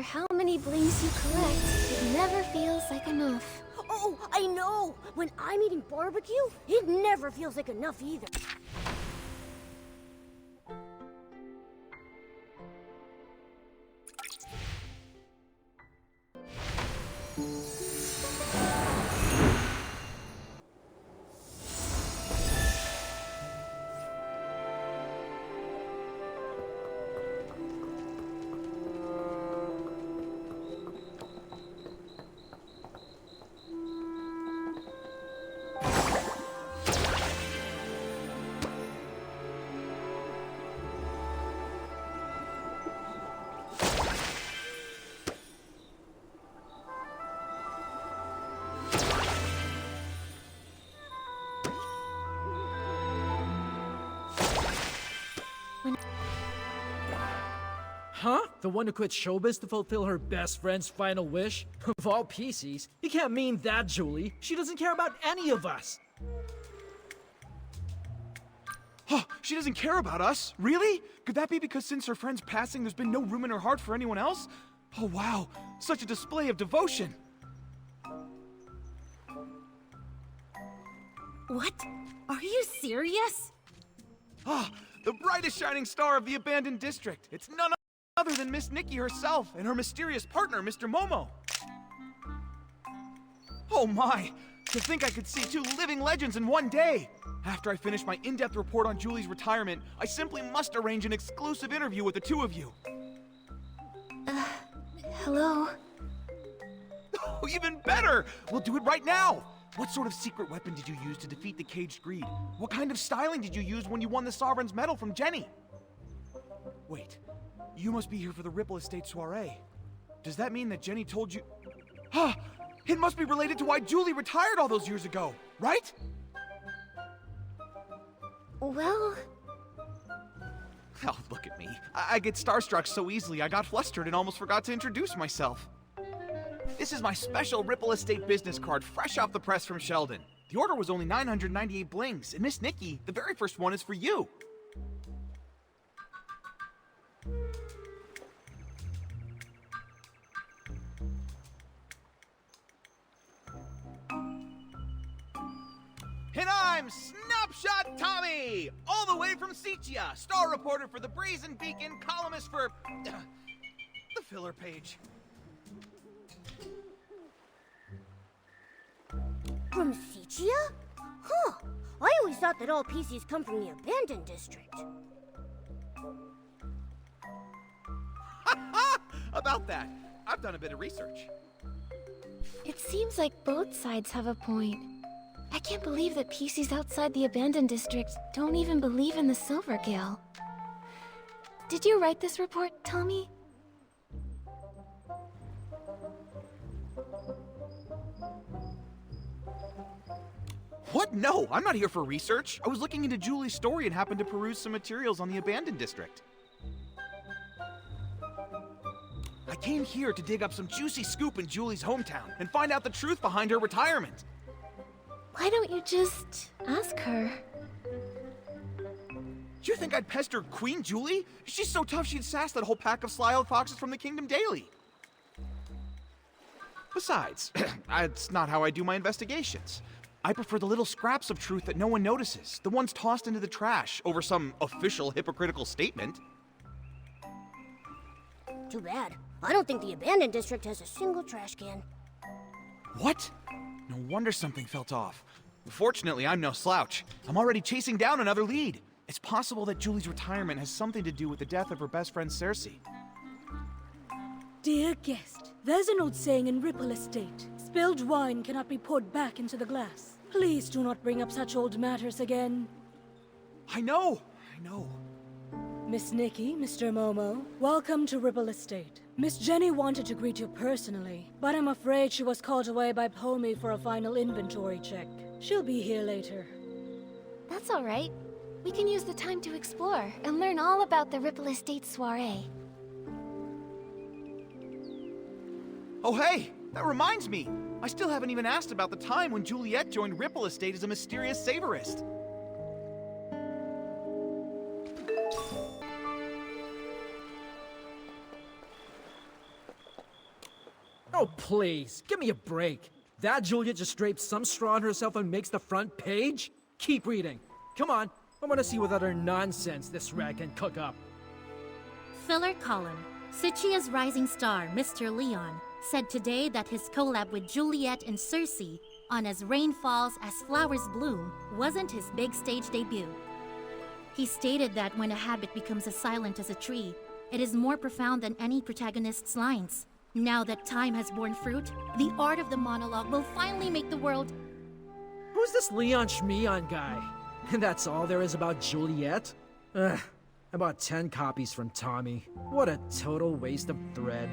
how many blings you collect, it never feels like enough. Oh, I know! When I'm eating barbecue, it never feels like enough either. Huh? The one who quit showbiz to fulfill her best friend's final wish? Of all PCs, you can't mean that, Julie. She doesn't care about any of us. Huh, she doesn't care about us? Really? Could that be because since her friend's passing, there's been no room in her heart for anyone else? Oh wow, such a display of devotion. What? Are you serious? Ah, the brightest shining star of the abandoned district. It's none other than Miss Nikki herself and her mysterious partner, Mr. Momo. Oh my, to think I could see two living legends in one day. After I finish my in-depth report on Julie's retirement, I simply must arrange an exclusive interview with the two of you. Hello? Oh, even better! We'll do it right now! What sort of secret weapon did you use to defeat the caged greed? What kind of styling did you use when you won the Sovereign's Medal from Jenny? Wait, you must be here for the Ripple Estate soiree. Does that mean that Jenny told you... Ah! It must be related to why Julie retired all those years ago, right? Well... Oh, look at me. I get starstruck so easily I got flustered and almost forgot to introduce myself. This is my special Ripple Estate business card, fresh off the press from Sheldon. The order was only 998 blings, and Miss Nikki, the very first one is for you. And I'm Snapshot Tommy, all the way from Seachia, star reporter for the Brazen Beacon, columnist for the filler page. From Seachia? Huh. I always thought that all PCs come from the abandoned district. About that, I've done a bit of research. It seems like both sides have a point. I can't believe that PCs outside the abandoned district don't even believe in the Silver Gale. Did you write this report, Tommy? What? No, I'm not here for research. I was looking into Julie's story and happened to peruse some materials on the abandoned district. I came here to dig up some juicy scoop in Julie's hometown and find out the truth behind her retirement. Why don't you just ask her? Do you think I'd pester Queen Julie? She's so tough she'd sass that whole pack of sly old foxes from the Kingdom Daily. Besides, that's not how I do my investigations. I prefer the little scraps of truth that no one notices, the ones tossed into the trash over some official hypocritical statement. Too bad. I don't think the abandoned district has a single trash can. What? No wonder something felt off. Fortunately, I'm no slouch. I'm already chasing down another lead. It's possible that Julie's retirement has something to do with the death of her best friend Cersei. Dear guest, there's an old saying in Ripple Estate. Spilled wine cannot be poured back into the glass. Please do not bring up such old matters again. I know. Miss Nikki, Mr. Momo, welcome to Ripple Estate. Miss Jenny wanted to greet you personally, but I'm afraid she was called away by Ptolemy for a final inventory check. She'll be here later. That's all right. We can use the time to explore and learn all about the Ripple Estate soiree. Oh hey, that reminds me. I still haven't even asked about the time when Juliet joined Ripple Estate as a mysterious savorist. Oh, please, give me a break. That Julia just drapes some straw on herself and makes the front page? Keep reading. Come on, I want to see what other nonsense this rag can cook up. Filler column. Sichia's rising star, Mr. Leon, said today that his collab with Juliet and Circe on As Rain Falls, As Flowers Bloom wasn't his big stage debut. He stated that when a habit becomes as silent as a tree, it is more profound than any protagonist's lines. Now that time has borne fruit, the art of the monologue will finally make the world... Who's this Leon Schmeon guy? And that's all there is about Juliet? Ugh, I bought 10 copies from Tommy. What a total waste of thread.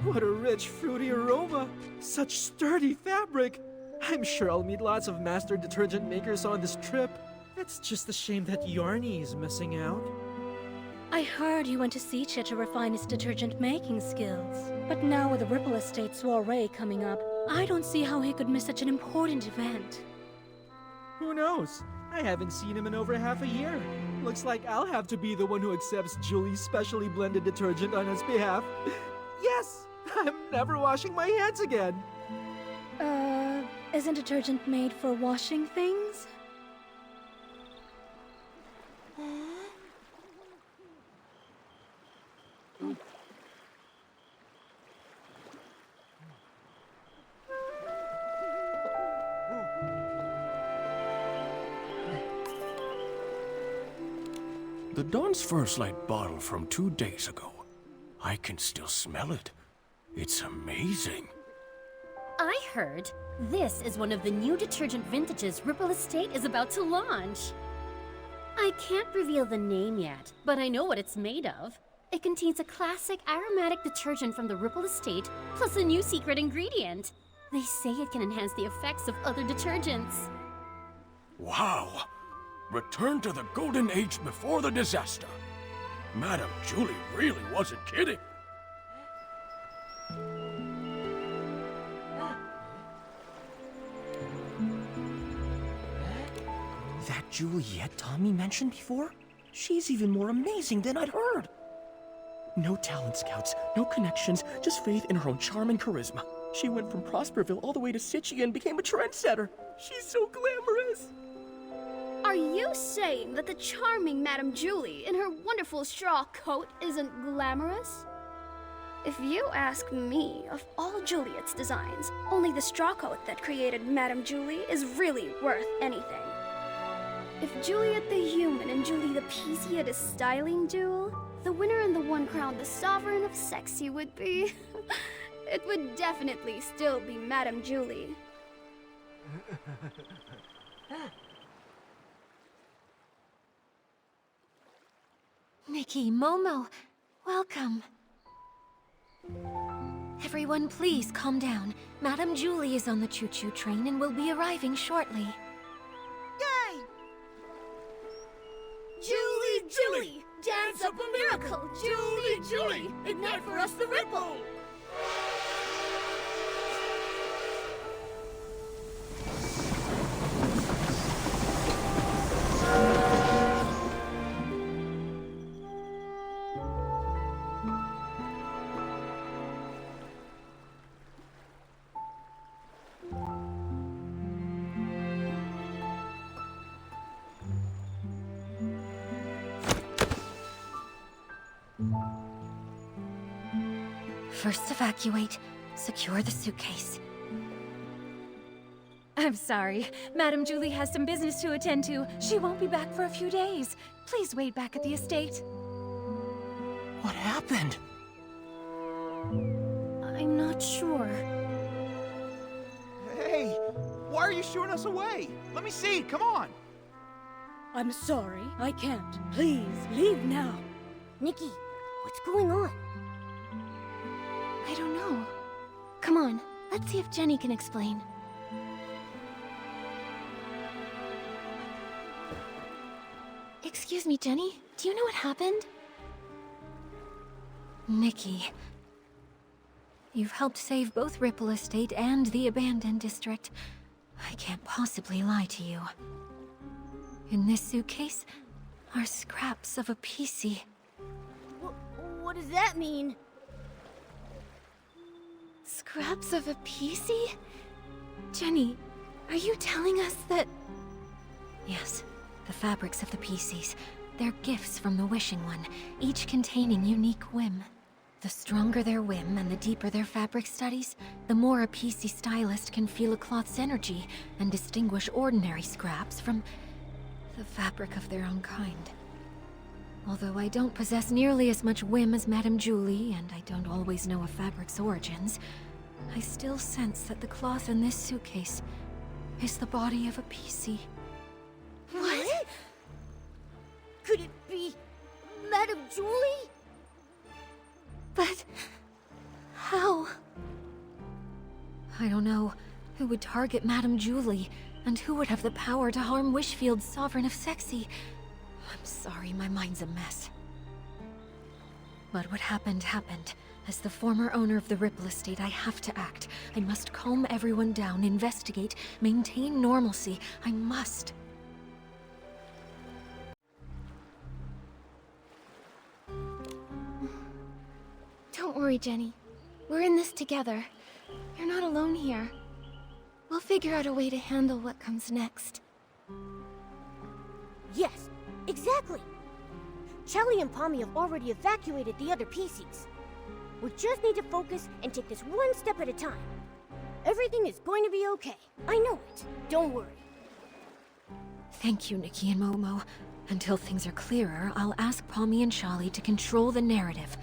What a rich, fruity aroma! Such sturdy fabric! I'm sure I'll meet lots of master detergent makers on this trip. It's just a shame that Yarny is missing out. I heard he went to Sicha to refine his detergent making skills. But now with the Ripple Estate soiree coming up, I don't see how he could miss such an important event. Who knows? I haven't seen him in over half a year. Looks like I'll have to be the one who accepts Julie's specially blended detergent on his behalf. Yes! I'm never washing my hands again! Isn't detergent made for washing things? The Dawn's First Light bottle from 2 days ago. I can still smell it. It's amazing. I heard this is one of the new detergent vintages Ripple Estate is about to launch. I can't reveal the name yet, but I know what it's made of. It contains a classic aromatic detergent from the Ripple Estate, plus a new secret ingredient. They say it can enhance the effects of other detergents. Wow! Return to the golden age before the disaster. Madame Julie really wasn't kidding. That Juliet Tommy mentioned before? She's even more amazing than I'd heard. No talent scouts, no connections, just faith in her own charm and charisma. She went from Prosperville all the way to Sichia and became a trendsetter. She's so glamorous. Are you saying that the charming Madame Julie in her wonderful straw coat isn't glamorous? If you ask me, of all Juliet's designs, only the straw coat that created Madame Julie is really worth anything. If Juliet the Human and Julie the Peasy had a styling duel, the winner and the one crowned the Sovereign of Sexy would be... it would definitely still be Madame Julie. Nikki, Momo, welcome. Everyone, please calm down. Madame Julie is on the Choo-Choo train and will be arriving shortly. Yay! Julie, Julie! Dance up a miracle! Julie, Julie! Ignite for us the ripple! First evacuate, secure the suitcase. I'm sorry. Madame Julie has some business to attend to. She won't be back for a few days. Please wait back at the estate. What happened? I'm not sure. Hey, why are you shooing us away? Let me see, come on! I'm sorry, I can't. Please, leave now. Nikki, what's going on? I don't know. Come on, let's see if Jenny can explain. Excuse me, Jenny. Do you know what happened? Nikki. You've helped save both Ripple Estate and the abandoned district. I can't possibly lie to you. In this suitcase are scraps of a PC. What does that mean? Scraps of a PC? Jenny, are you telling us that... Yes, the fabrics of the PCs. They're gifts from the Wishing One, each containing unique whim. The stronger their whim and the deeper their fabric studies, the more a PC stylist can feel a cloth's energy and distinguish ordinary scraps from the fabric of their own kind. Although I don't possess nearly as much whim as Madame Julie, and I don't always know a fabric's origins, I still sense that the cloth in this suitcase is the body of a PC. What? Could it be Madame Julie? But... how? I don't know who would target Madame Julie, and who would have the power to harm Wishfield's Sovereign of Sexy. I'm sorry, my mind's a mess. But what happened, happened. As the former owner of the Ripple Estate, I have to act. I must calm everyone down, investigate, maintain normalcy. I must. Don't worry, Jenny. We're in this together. You're not alone here. We'll figure out a way to handle what comes next. Yes, exactly. Chelly and Pommy have already evacuated the other PCs. We just need to focus and take this one step at a time. Everything is going to be okay. I know it. Don't worry. Thank you, Nikki and Momo. Until things are clearer, I'll ask Pommy and Charlie to control the narrative,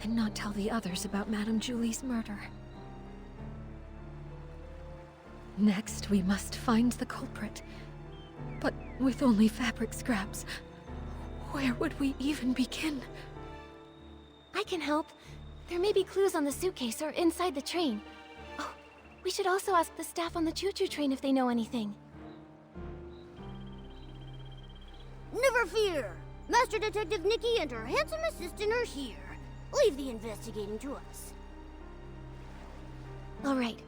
and not tell the others about Madame Julie's murder. Next, we must find the culprit. But with only fabric scraps, where would we even begin? I can help. There may be clues on the suitcase or inside the train. Oh, we should also ask the staff on the Choo-Choo train if they know anything. Never fear! Master Detective Nikki and her handsome assistant are here. Leave the investigating to us. All right.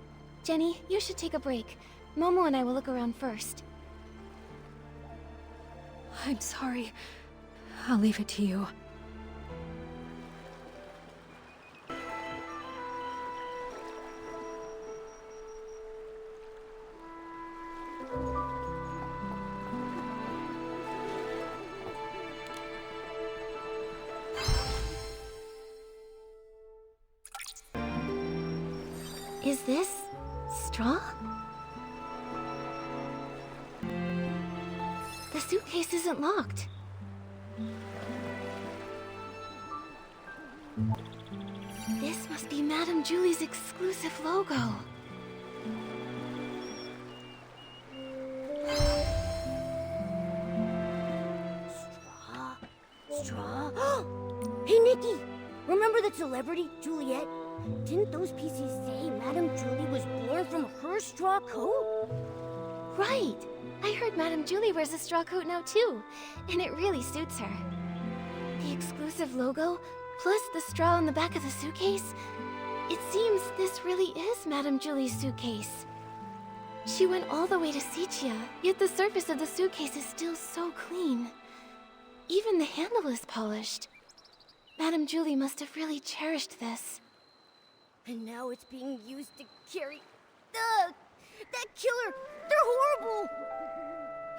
Jenny, you should take a break. Momo and I will look around first. I'm sorry. I'll leave it to you. Is this straw? The suitcase isn't locked. This must be Madame Julie's exclusive logo. Straw? Hey, Nikki! Remember that celebrity, Juliet? Didn't those PCs say Madame Julie was born from her straw coat? Right! I heard Madame Julie wears a straw coat now too, and it really suits her. The exclusive logo, plus the straw on the back of the suitcase? It seems this really is Madame Julie's suitcase. She went all the way to Sichia, yet the surface of the suitcase is still so clean. Even the handle is polished. Madame Julie must have really cherished this. And now it's being used to carry... that killer! They're horrible!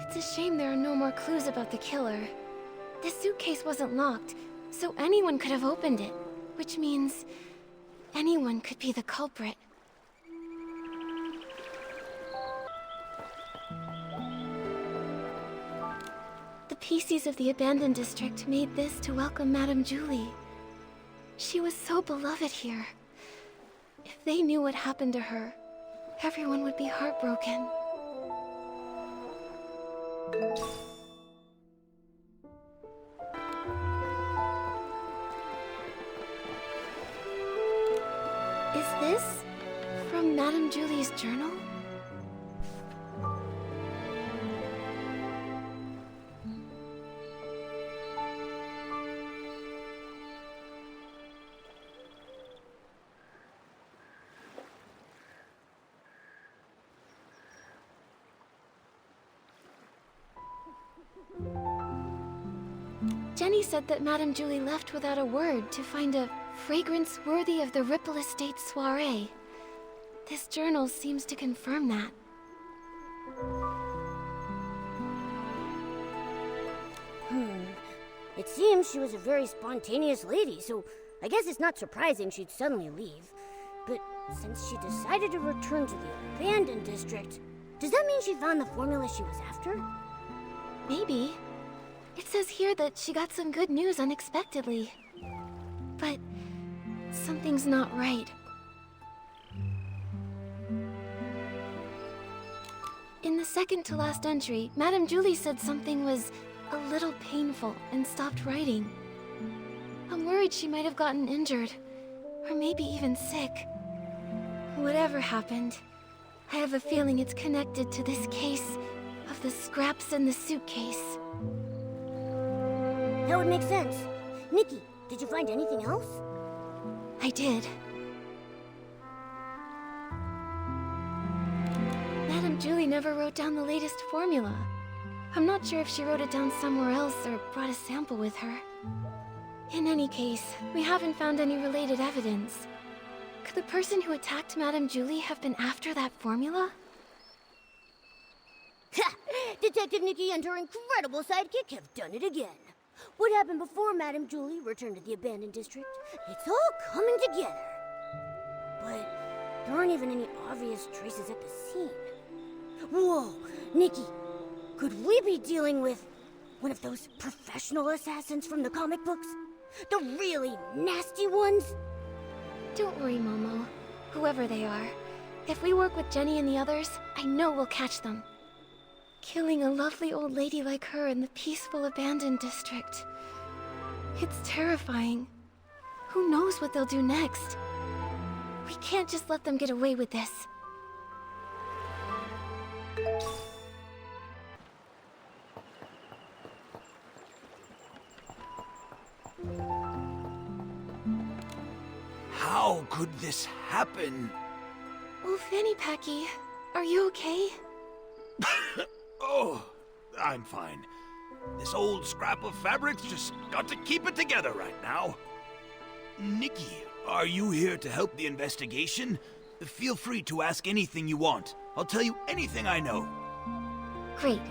It's a shame there are no more clues about the killer. The suitcase wasn't locked, so anyone could have opened it. Which means... anyone could be the culprit. The PCs of the abandoned district made this to welcome Madame Julie. She was so beloved here. If they knew what happened to her, everyone would be heartbroken. Is this from Madame Julie's journal? Jenny said that Madame Julie left without a word to find a fragrance worthy of the Ripple Estate soiree. This journal seems to confirm that. It seems she was a very spontaneous lady, so I guess it's not surprising she'd suddenly leave. But since she decided to return to the abandoned district, does that mean she found the formula she was after? Maybe. It says here that she got some good news unexpectedly. But something's not right. In the second to last entry, Madame Julie said something was a little painful and stopped writing. I'm worried she might have gotten injured, or maybe even sick. Whatever happened, I have a feeling it's connected to this case of the scraps in the suitcase. That would make sense. Nikki, did you find anything else? I did. Madame Julie never wrote down the latest formula. I'm not sure if she wrote it down somewhere else or brought a sample with her. In any case, we haven't found any related evidence. Could the person who attacked Madame Julie have been after that formula? Ha! Detective Nikki and her incredible sidekick have done it again. What happened before Madame Julie returned to the abandoned district? It's all coming together. But there aren't even any obvious traces at the scene. Whoa, Nikki, could we be dealing with one of those professional assassins from the comic books? The really nasty ones? Don't worry, Momo. Whoever they are, if we work with Jenny and the others, I know we'll catch them. Killing a lovely old lady like her in the peaceful abandoned district. It's terrifying. Who knows what they'll do next? We can't just let them get away with this. How could this happen? Oh, Fanny Packy, are you okay? Oh, I'm fine. This old scrap of fabric's just got to keep it together right now. Nikki, are you here to help the investigation? Feel free to ask anything you want. I'll tell you anything I know. Great.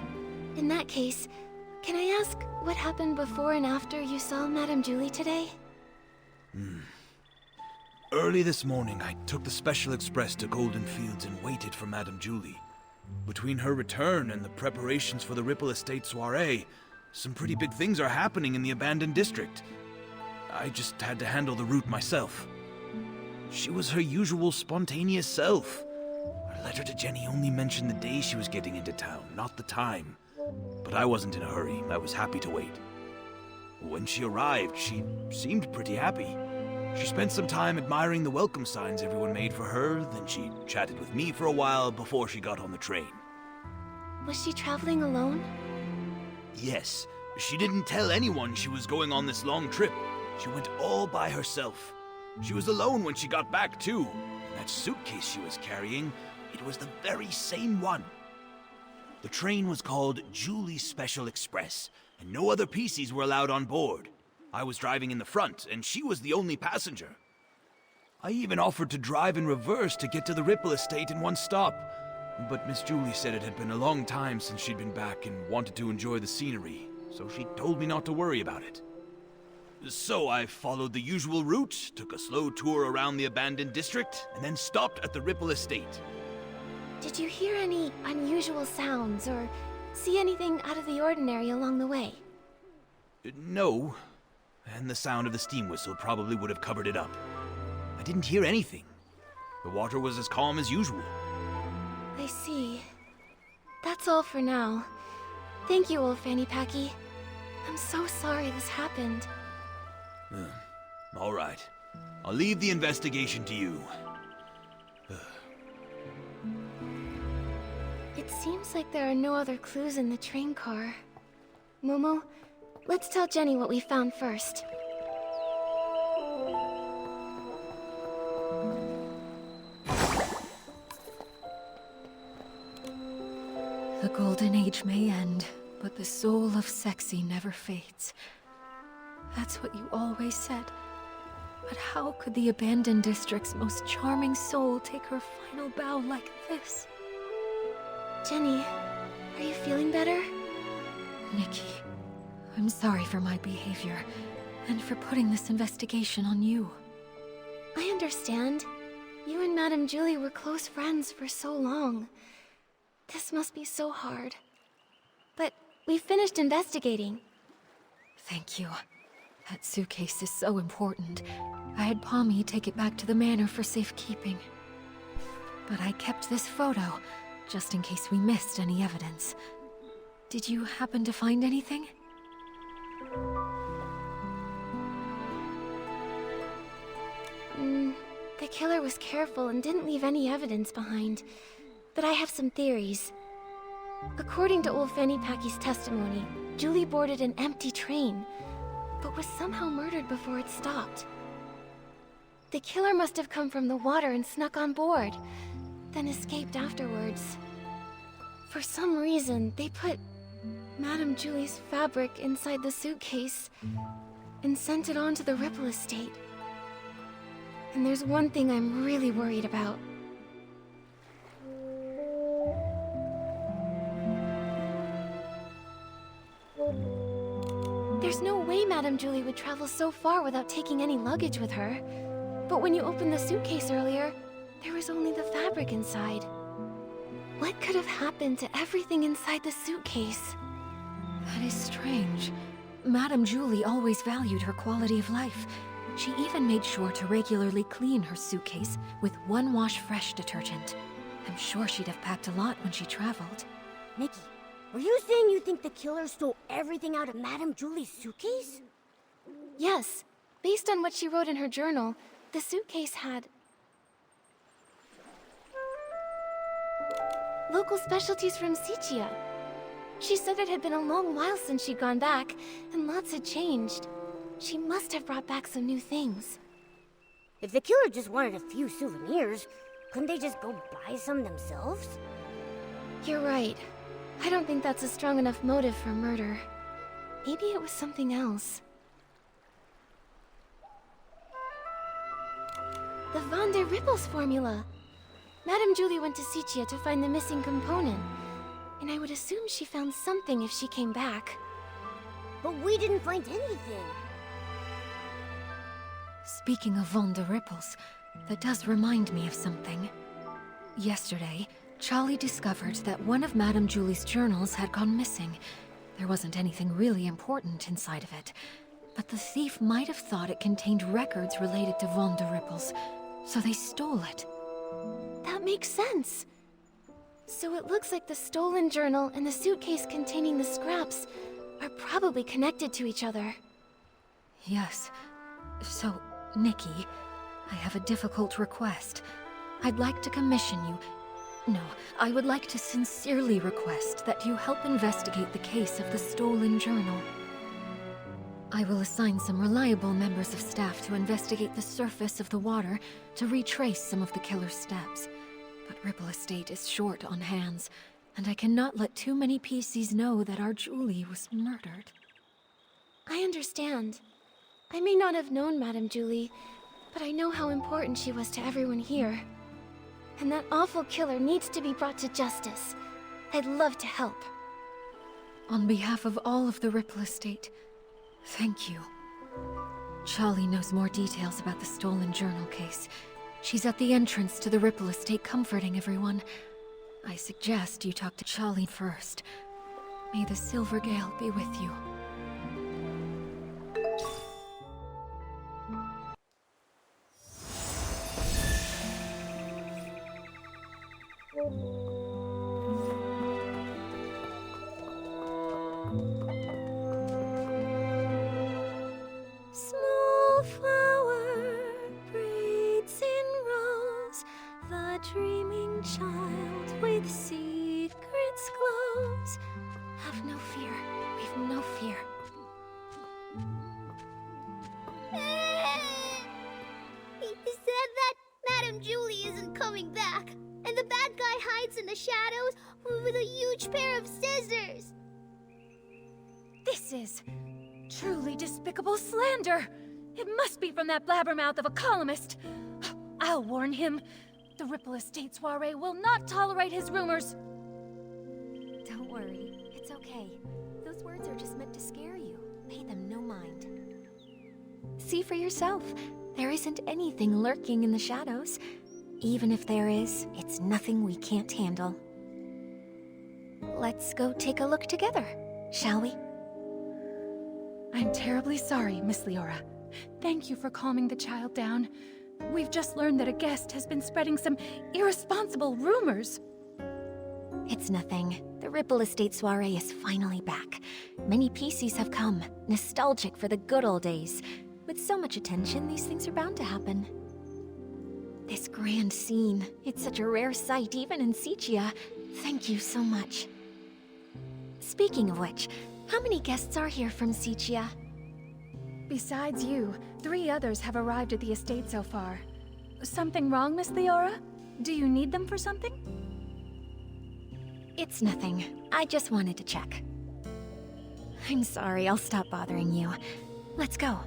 In that case, can I ask what happened before and after you saw Madame Julie today? Early this morning, I took the Special Express to Golden Fields and waited for Madame Julie. Between her return and the preparations for the Ripple Estate soiree, some pretty big things are happening in the abandoned district. I just had to handle the route myself. She was her usual spontaneous self. Her letter to Jenny only mentioned the day she was getting into town, not the time. But I wasn't in a hurry. I was happy to wait. When she arrived, she seemed pretty happy. She spent some time admiring the welcome signs everyone made for her, then she chatted with me for a while before she got on the train. Was she traveling alone? Yes, she didn't tell anyone she was going on this long trip. She went all by herself. She was alone when she got back, too. And that suitcase she was carrying, it was the very same one. The train was called Julie's Special Express, and no other PCs were allowed on board. I was driving in the front, and she was the only passenger. I even offered to drive in reverse to get to the Ripple Estate in one stop. But Miss Julie said it had been a long time since she'd been back and wanted to enjoy the scenery, so she told me not to worry about it. So I followed the usual route, took a slow tour around the abandoned district, and then stopped at the Ripple Estate. Did you hear any unusual sounds or see anything out of the ordinary along the way? No. And the sound of the steam whistle probably would have covered it up. I didn't hear anything. The water was as calm as usual. I see. That's all for now. Thank you, old Fanny Packy. I'm so sorry this happened. All right. I'll leave the investigation to you. It seems like there are no other clues in the train car. Momo, let's tell Jenny what we found first. The Golden Age may end, But the soul of sexy never fades. That's what you always said. But how could the abandoned district's most charming soul take her final bow like this? Jenny, are you feeling better? Nikki, I'm sorry for my behavior, and for putting this investigation on you. I understand. You and Madame Julie were close friends for so long. This must be so hard. But we finished investigating. Thank you. That suitcase is so important. I had Pommy take it back to the manor for safekeeping. But I kept this photo, just in case we missed any evidence. Did you happen to find anything? The killer was careful and didn't leave any evidence behind. But I have some theories. According to old Fanny Packy's testimony, Julie boarded an empty train, but was somehow murdered before it stopped. The killer must have come from the water and snuck on board, then escaped afterwards. For some reason, they put Madame Julie's fabric inside the suitcase and sent it on to the Ripple estate. And there's one thing I'm really worried about. There's no way Madame Julie would travel so far without taking any luggage with her. But when you opened the suitcase earlier, there was only the fabric inside. What could have happened to everything inside the suitcase? That is strange. Madame Julie always valued her quality of life. She even made sure to regularly clean her suitcase with one-wash fresh detergent. I'm sure she'd have packed a lot when she traveled. Nikki, were you saying you think the killer stole everything out of Madame Julie's suitcase? Yes. Based on what she wrote in her journal, the suitcase had local specialties from Sichia. She said it had been a long while since she'd gone back, and lots had changed. She must have brought back some new things. If the killer just wanted a few souvenirs, couldn't they just go buy some themselves? You're right. I don't think that's a strong enough motive for murder. Maybe it was something else. The Van der Rippels formula! Madame Julie went to Sichia to find the missing component, and I would assume she found something if she came back. But we didn't find anything. Speaking of Van der Rippels, that does remind me of something. Yesterday, Charlie discovered that one of Madame Julie's journals had gone missing. There wasn't anything really important inside of it, but the thief might have thought it contained records related to Van der Rippels, so they stole it. That makes sense. So it looks like the stolen journal and the suitcase containing the scraps are probably connected to each other. Yes. So, Nikki, I have a difficult request. I'd like to commission you... No, I would like to sincerely request that you help investigate the case of the stolen journal. I will assign some reliable members of staff to investigate the surface of the water to retrace some of the killer's steps. But Ripple Estate is short on hands, and I cannot let too many PCs know that our Julie was murdered. I understand. I may not have known Madame Julie, but I know how important she was to everyone here. And that awful killer needs to be brought to justice. I'd love to help. On behalf of all of the Ripple Estate, thank you. Charlie knows more details about the stolen journal case. She's at the entrance to the Ripple Estate comforting everyone. I suggest you talk to Charlie first. May the Silver Gale be with you. Small flower braids in rows, the dreaming child with secrets glows. Have no fear, we've no fear. He said that Madame Julie isn't coming back, and the bad guy hides in the shadows with a huge pair of scissors. is truly despicable slander. It must be from that blabbermouth of a columnist. I'll warn him. The Ripple Estate soiree will not tolerate his rumors. Don't worry, it's okay. Those words are just meant to scare you. Pay them no mind. See for yourself. There isn't anything lurking in the shadows. Even if there is, it's nothing we can't handle. Let's go take a look together, shall we? I'm terribly sorry, Miss Leora. Thank you for calming the child down. We've just learned that a guest has been spreading some irresponsible rumors. It's nothing. The Ripple Estate soiree is finally back. Many PCs have come, nostalgic for the good old days. With so much attention, these things are bound to happen. This grand scene, it's such a rare sight even in Sichia. Thank you so much. Speaking of which, how many guests are here from Sichia? Besides you, 3 others have arrived at the estate so far. Something wrong, Miss Leora? Do you need them for something? It's nothing. I just wanted to check. I'm sorry, I'll stop bothering you. Let's go.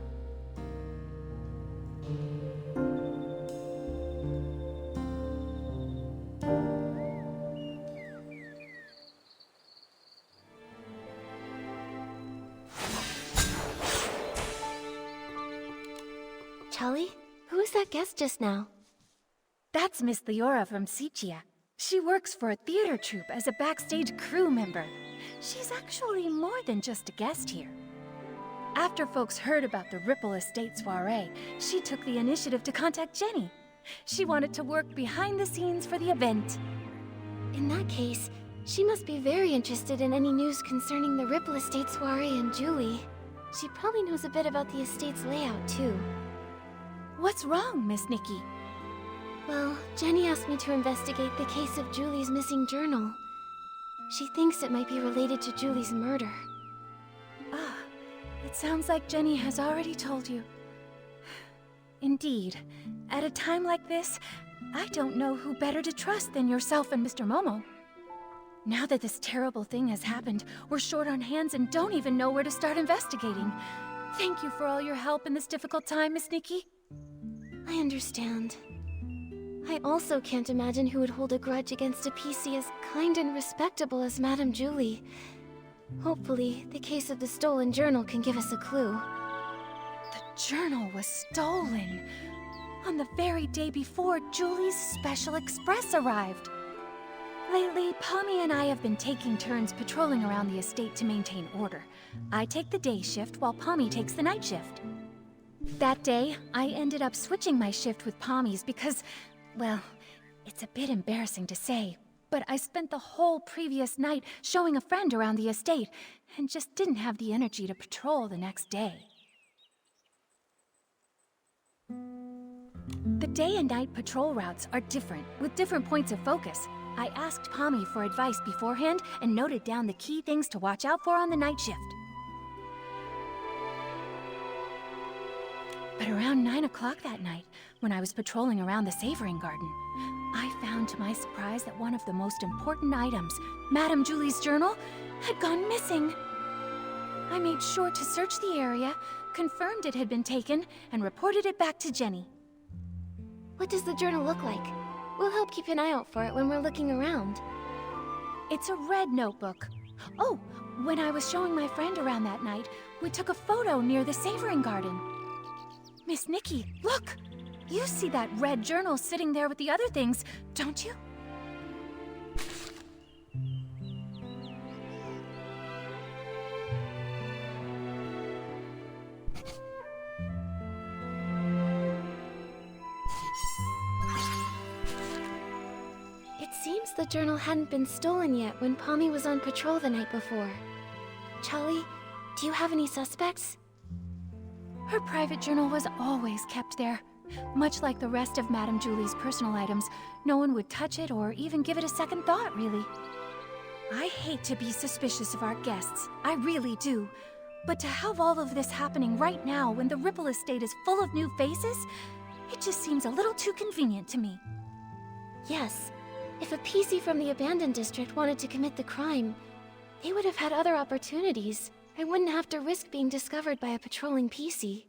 Charlie, who was that guest just now? That's Miss Leora from Sichia. She works for a theater troupe as a backstage crew member. She's actually more than just a guest here. After folks heard about the Ripple Estate soiree, she took the initiative to contact Jenny. She wanted to work behind the scenes for the event. In that case, she must be very interested in any news concerning the Ripple Estate soiree and Julie. She probably knows a bit about the estate's layout, too. What's wrong, Miss Nikki? Well, Jenny asked me to investigate the case of Julie's missing journal. She thinks it might be related to Julie's murder. Ah, it sounds like Jenny has already told you. Indeed. At a time like this, I don't know who better to trust than yourself and Mr. Momo. Now that this terrible thing has happened, we're short on hands and don't even know where to start investigating. Thank you for all your help in this difficult time, Miss Nikki. I understand. I also can't imagine who would hold a grudge against a PC as kind and respectable as Madame Julie. Hopefully, the case of the stolen journal can give us a clue. The journal was stolen on the very day before Julie's special express arrived. Lately, Pommy and I have been taking turns patrolling around the estate to maintain order. I take the day shift while Pommy takes the night shift. That day, I ended up switching my shift with Pommy's because, well, it's a bit embarrassing to say, but I spent the whole previous night showing a friend around the estate and just didn't have the energy to patrol the next day. The day and night patrol routes are different, with different points of focus. I asked Pommy for advice beforehand and noted down the key things to watch out for on the night shift. But around 9 o'clock that night, when I was patrolling around the savoring garden, I found to my surprise that one of the most important items, Madame Julie's journal, had gone missing. I made sure to search the area, confirmed it had been taken, and reported it back to Jenny. What does the journal look like? We'll help keep an eye out for it when we're looking around. It's a red notebook. Oh, when I was showing my friend around that night, we took a photo near the savoring garden. Miss Nikki, look! You see that red journal sitting there with the other things, don't you? It seems the journal hadn't been stolen yet when Pommy was on patrol the night before. Charlie, do you have any suspects? Her private journal was always kept there. Much like the rest of Madame Julie's personal items, no one would touch it or even give it a second thought, really. I hate to be suspicious of our guests, I really do. But to have all of this happening right now when the Ripple Estate is full of new faces, it just seems a little too convenient to me. Yes. If a PC from the abandoned district wanted to commit the crime, they would have had other opportunities, I wouldn't have to risk being discovered by a patrolling PC.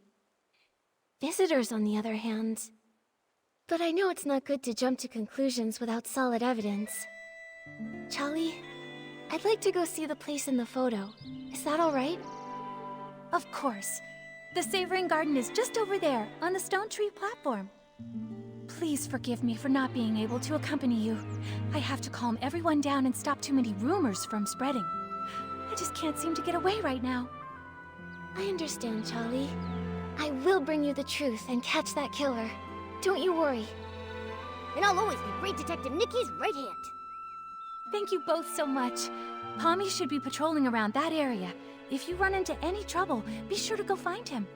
Visitors, on the other hand. But I know it's not good to jump to conclusions without solid evidence. Charlie, I'd like to go see the place in the photo. Is that all right? Of course. The Savoring Garden is just over there, on the stone tree platform. Please forgive me for not being able to accompany you. I have to calm everyone down and stop too many rumors from spreading. I just can't seem to get away right now. I understand, Charlie. I will bring you the truth and catch that killer. Don't you worry. And I'll always be Great Detective Nikki's right hand. Thank you both so much. Pommy should be patrolling around that area. If you run into any trouble, be sure to go find him.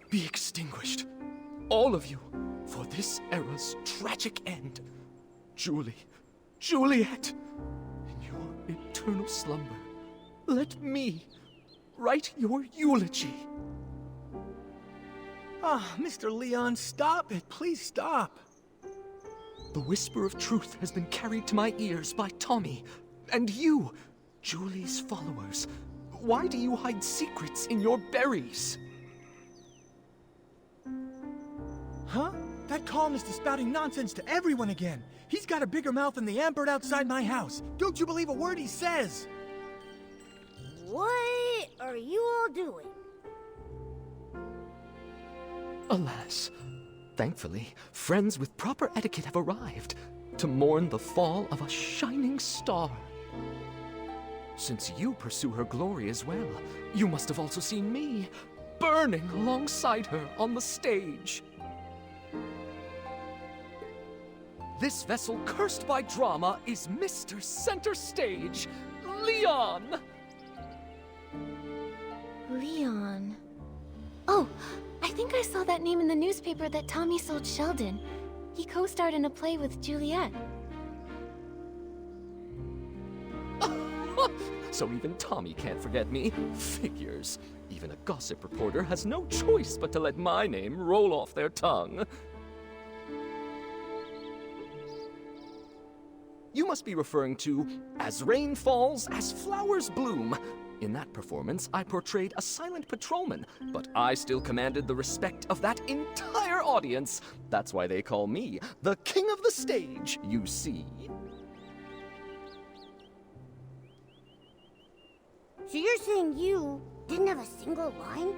Be extinguished, all of you, for this era's tragic end. Julie, Juliet, in your eternal slumber, let me write your eulogy. Ah, Mr. Leon, stop it. Please stop. The whisper of truth has been carried to my ears by Tommy, and you, Julie's followers. Why do you hide secrets in your berries? Huh? That columnist is spouting nonsense to everyone again. He's got a bigger mouth than the ant bird outside my house. Don't you believe a word he says? What are you all doing? Alas, thankfully, friends with proper etiquette have arrived to mourn the fall of a shining star. Since you pursue her glory as well, you must have also seen me burning alongside her on the stage. This vessel cursed by drama is Mr. Center Stage, Leon! Leon. Oh, I think I saw that name in the newspaper that Tommy sold Sheldon. He co-starred in a play with Juliet. So even Tommy can't forget me. Figures. Even a gossip reporter has no choice but to let my name roll off their tongue. You must be referring to As Rain Falls, As Flowers Bloom. In that performance, I portrayed a silent patrolman, but I still commanded the respect of that entire audience. That's why they call me the King of the Stage, you see. So you're saying you didn't have a single line?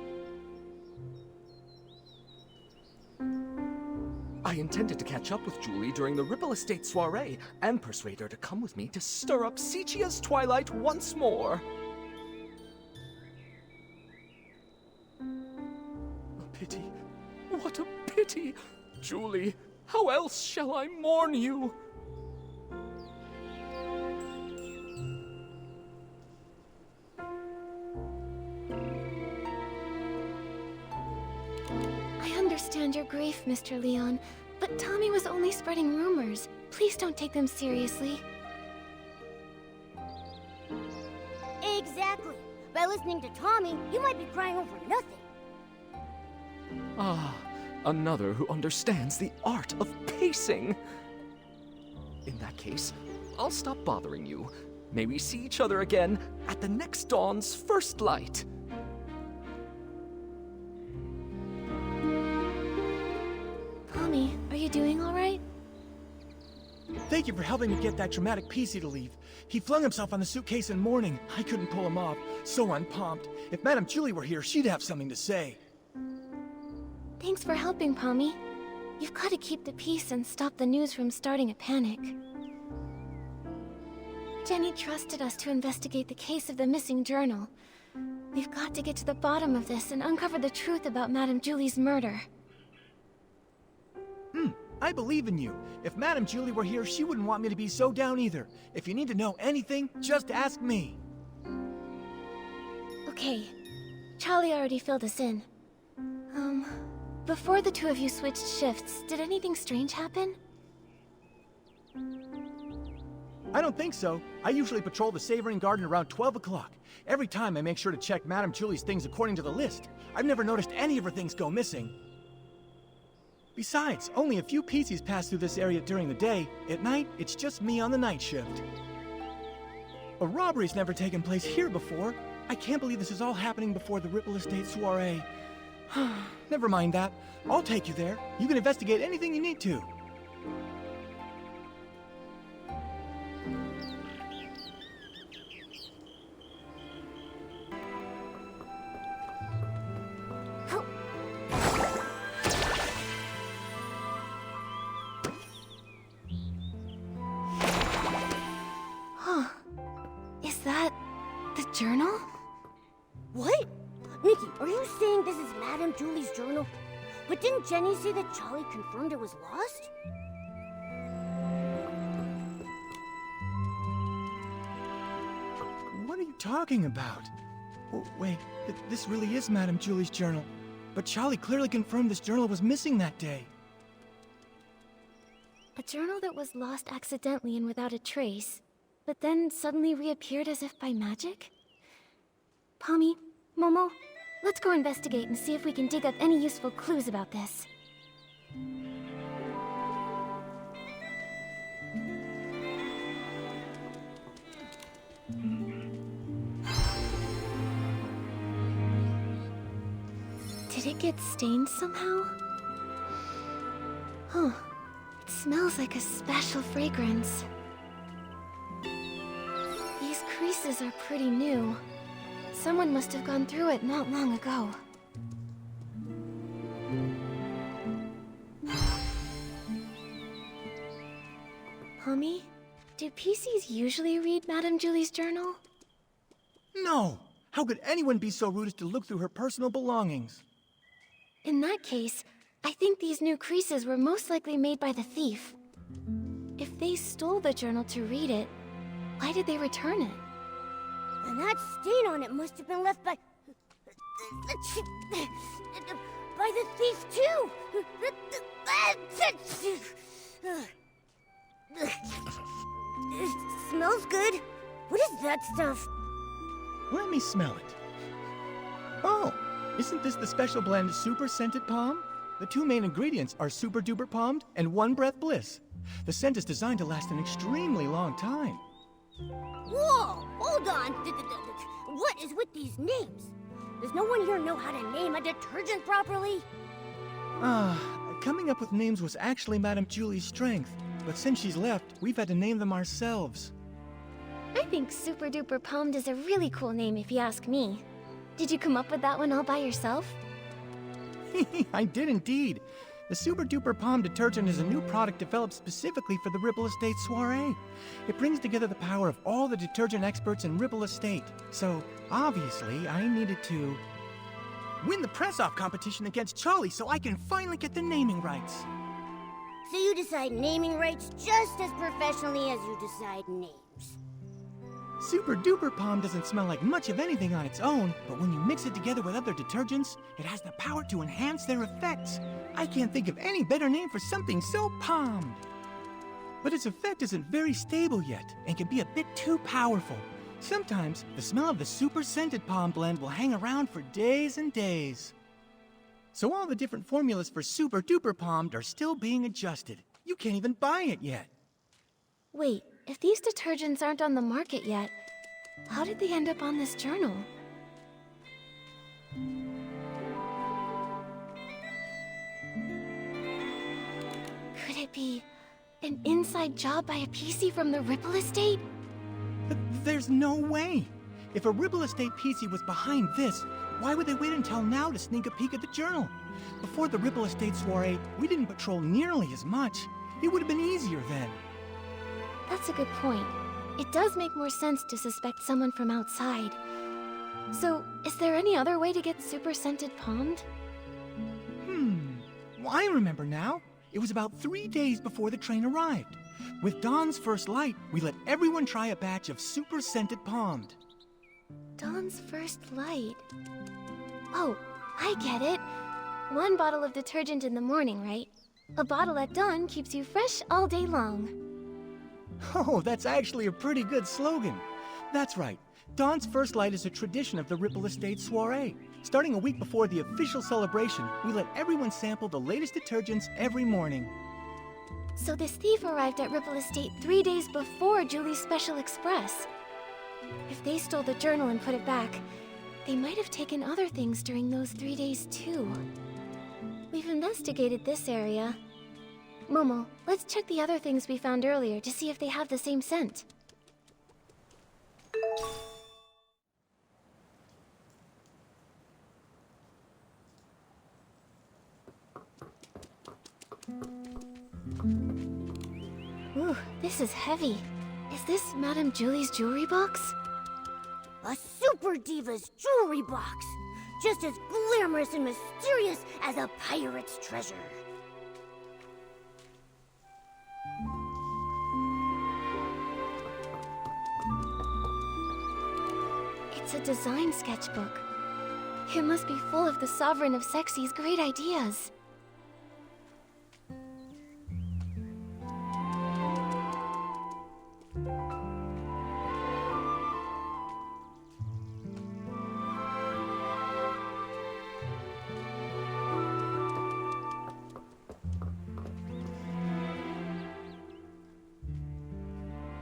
I intended to catch up with Julie during the Ripple Estate soiree and persuade her to come with me to stir up Sichia's twilight once more. A pity. What a pity! Julie, how else shall I mourn you? I understand your grief, Mr. Leon, but Tommy was only spreading rumors. Please don't take them seriously. Exactly. By listening to Tommy, you might be crying over nothing. Ah, another who understands the art of pacing. In that case, I'll stop bothering you. May we see each other again at the next dawn's first light. Tommy, are you doing all right? Thank you for helping me get that dramatic PC to leave. He flung himself on the suitcase in mourning. I couldn't pull him off. So unpumped. If Madame Julie were here, she'd have something to say. Thanks for helping, Pommy. You've got to keep the peace and stop the news from starting a panic. Jenny trusted us to investigate the case of the missing journal. We've got to get to the bottom of this and uncover the truth about Madame Julie's murder. I believe in you. If Madame Julie were here, she wouldn't want me to be so down either. If you need to know anything, just ask me. Okay. Charlie already filled us in. Before the two of you switched shifts, did anything strange happen? I don't think so. I usually patrol the Savoring Garden around 12 o'clock. Every time I make sure to check Madame Julie's things according to the list. I've never noticed any of her things go missing. Besides, only a few PCs pass through this area during the day. At night, it's just me on the night shift. A robbery's never taken place here before. I can't believe this is all happening before the Ripple Estate soiree. Never mind that. I'll take you there. You can investigate anything you need to. Is that the journal? What? Nikki, are you saying this is Madame Julie's journal? But didn't Jenny say that Charlie confirmed it was lost? What are you talking about? Oh, wait, this really is Madame Julie's journal. But Charlie clearly confirmed this journal was missing that day. A journal that was lost accidentally and without a trace, but then suddenly reappeared as if by magic? Pommy, Momo, let's go investigate and see if we can dig up any useful clues about this. Did it get stained somehow? Huh. It smells like a special fragrance. These creases are pretty new. Someone must have gone through it not long ago. Mommy, do PCs usually read Madame Julie's journal? No! How could anyone be so rude as to look through her personal belongings? In that case, I think these new creases were most likely made by the thief. If they stole the journal to read it, why did they return it? And that stain on it must have been left by the thief too. It smells good. What is that stuff? Let me smell it. Oh, isn't this the special blend Super Scented Palm? The two main ingredients are Super Duper Palmed and One Breath Bliss. The scent is designed to last an extremely long time. Whoa! Hold on! What is with these names? Does no one here know how to name a detergent properly? Coming up with names was actually Madame Julie's strength, but since she's left, we've had to name them ourselves. I think Super Duper Palmed is a really cool name if you ask me. Did you come up with that one all by yourself? I did indeed. The Super Duper Palm detergent is a new product developed specifically for the Ripple Estate soiree. It brings together the power of all the detergent experts in Ripple Estate. So, obviously, I needed to win the press-off competition against Charlie so I can finally get the naming rights. So you decide naming rights just as professionally as you decide names. Super Duper Palm doesn't smell like much of anything on its own, but when you mix it together with other detergents, it has the power to enhance their effects. I can't think of any better name for something so palmed. But its effect isn't very stable yet, and can be a bit too powerful. Sometimes, the smell of the Super Scented Palm blend will hang around for days and days. So all the different formulas for Super Duper Palmed are still being adjusted. You can't even buy it yet. Wait, if these detergents aren't on the market yet, how did they end up on this journal? Could it be an inside job by a PC from the Ripple Estate? There's no way. If a Ripple Estate PC was behind this, why would they wait until now to sneak a peek at the journal? Before the Ripple Estate soiree, we didn't patrol nearly as much. It would have been easier then. That's a good point. It does make more sense to suspect someone from outside. So, is there any other way to get Super Scented Palmed? Well, I remember now. It was about 3 days before the train arrived. With dawn's first light, we let everyone try a batch of Super Scented Palmed. Dawn's first light. Oh, I get it. 1 bottle of detergent in the morning, right? A bottle at dawn keeps you fresh all day long. Oh, that's actually a pretty good slogan. That's right. Dawn's First Light is a tradition of the Ripple Estate soiree. Starting a week before the official celebration, we let everyone sample the latest detergents every morning. So this thief arrived at Ripple Estate 3 days before Julie's Special Express. If they stole the journal and put it back, they might have taken other things during those 3 days too. We've investigated this area. Momo, let's check the other things we found earlier to see if they have the same scent. Ooh, this is heavy. Is this Madame Julie's jewelry box? A super diva's jewelry box! Just as glamorous and mysterious as a pirate's treasure. It's a design sketchbook. It must be full of the Sovereign of Sexy's great ideas.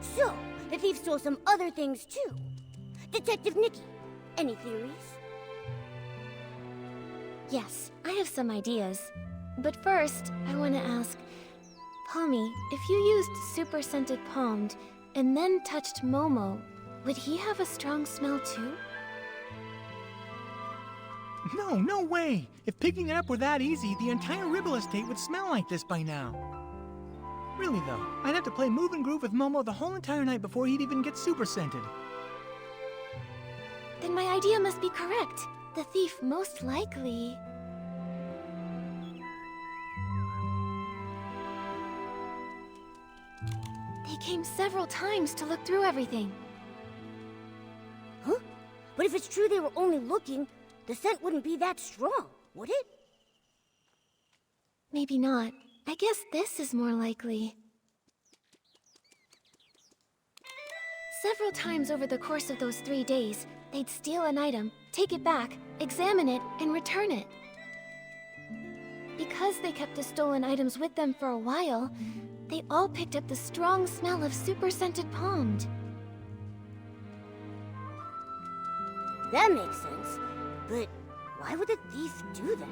So, the thief stole some other things too. Detective Nikki, any theories? Yes, I have some ideas. But first, I want to ask, Palmy, if you used super scented palmed and then touched Momo, would he have a strong smell too? No way! If picking it up were that easy, the entire Ripple Estate would smell like this by now. Really though, I'd have to play Move and Groove with Momo the whole entire night before he'd even get super scented. Then my idea must be correct. The thief most likely... They came several times to look through everything. Huh? But if it's true they were only looking, the scent wouldn't be that strong, would it? Maybe not. I guess this is more likely. Several times over the course of those 3 days, they'd steal an item, take it back, examine it, and return it. Because they kept the stolen items with them for a while, they all picked up the strong smell of super scented palmed. That makes sense. But why would the thief do that?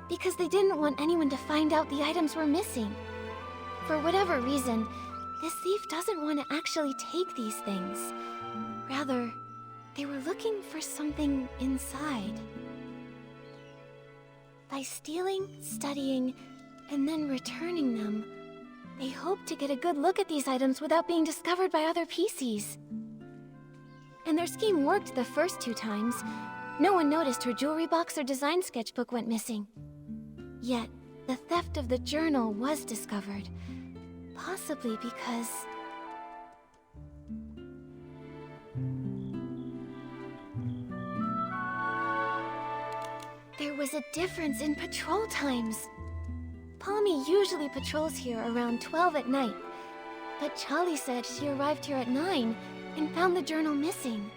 Because they didn't want anyone to find out the items were missing. For whatever reason, this thief doesn't want to actually take these things. Rather, they were looking for something inside. By stealing, studying, and then returning them, they hoped to get a good look at these items without being discovered by other PCs. And their scheme worked the first 2 times. No one noticed her jewelry box or design sketchbook went missing. Yet, the theft of the journal was discovered. Possibly because... there was a difference in patrol times. Palmy usually patrols here around 12 at night, but Charlie said she arrived here at 9 and found the journal missing.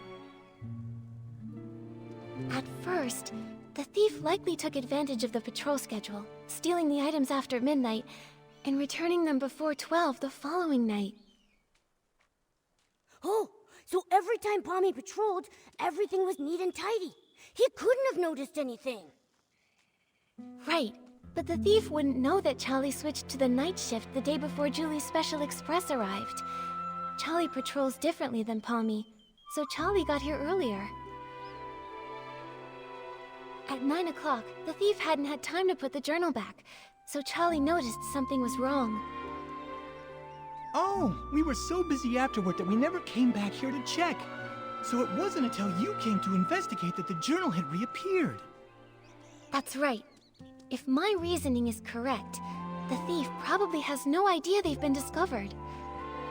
At first, the thief likely took advantage of the patrol schedule, stealing the items after midnight and returning them before 12 the following night. Oh, so every time Palmy patrolled, everything was neat and tidy. He couldn't have noticed anything. Right, but the thief wouldn't know that Charlie switched to the night shift the day before Julie's Special Express arrived. Charlie patrols differently than Palmy, so Charlie got here earlier. At 9 o'clock, the thief hadn't had time to put the journal back, so Charlie noticed something was wrong. Oh, we were so busy afterward that we never came back here to check. So it wasn't until you came to investigate that the journal had reappeared. That's right. If my reasoning is correct, the thief probably has no idea they've been discovered.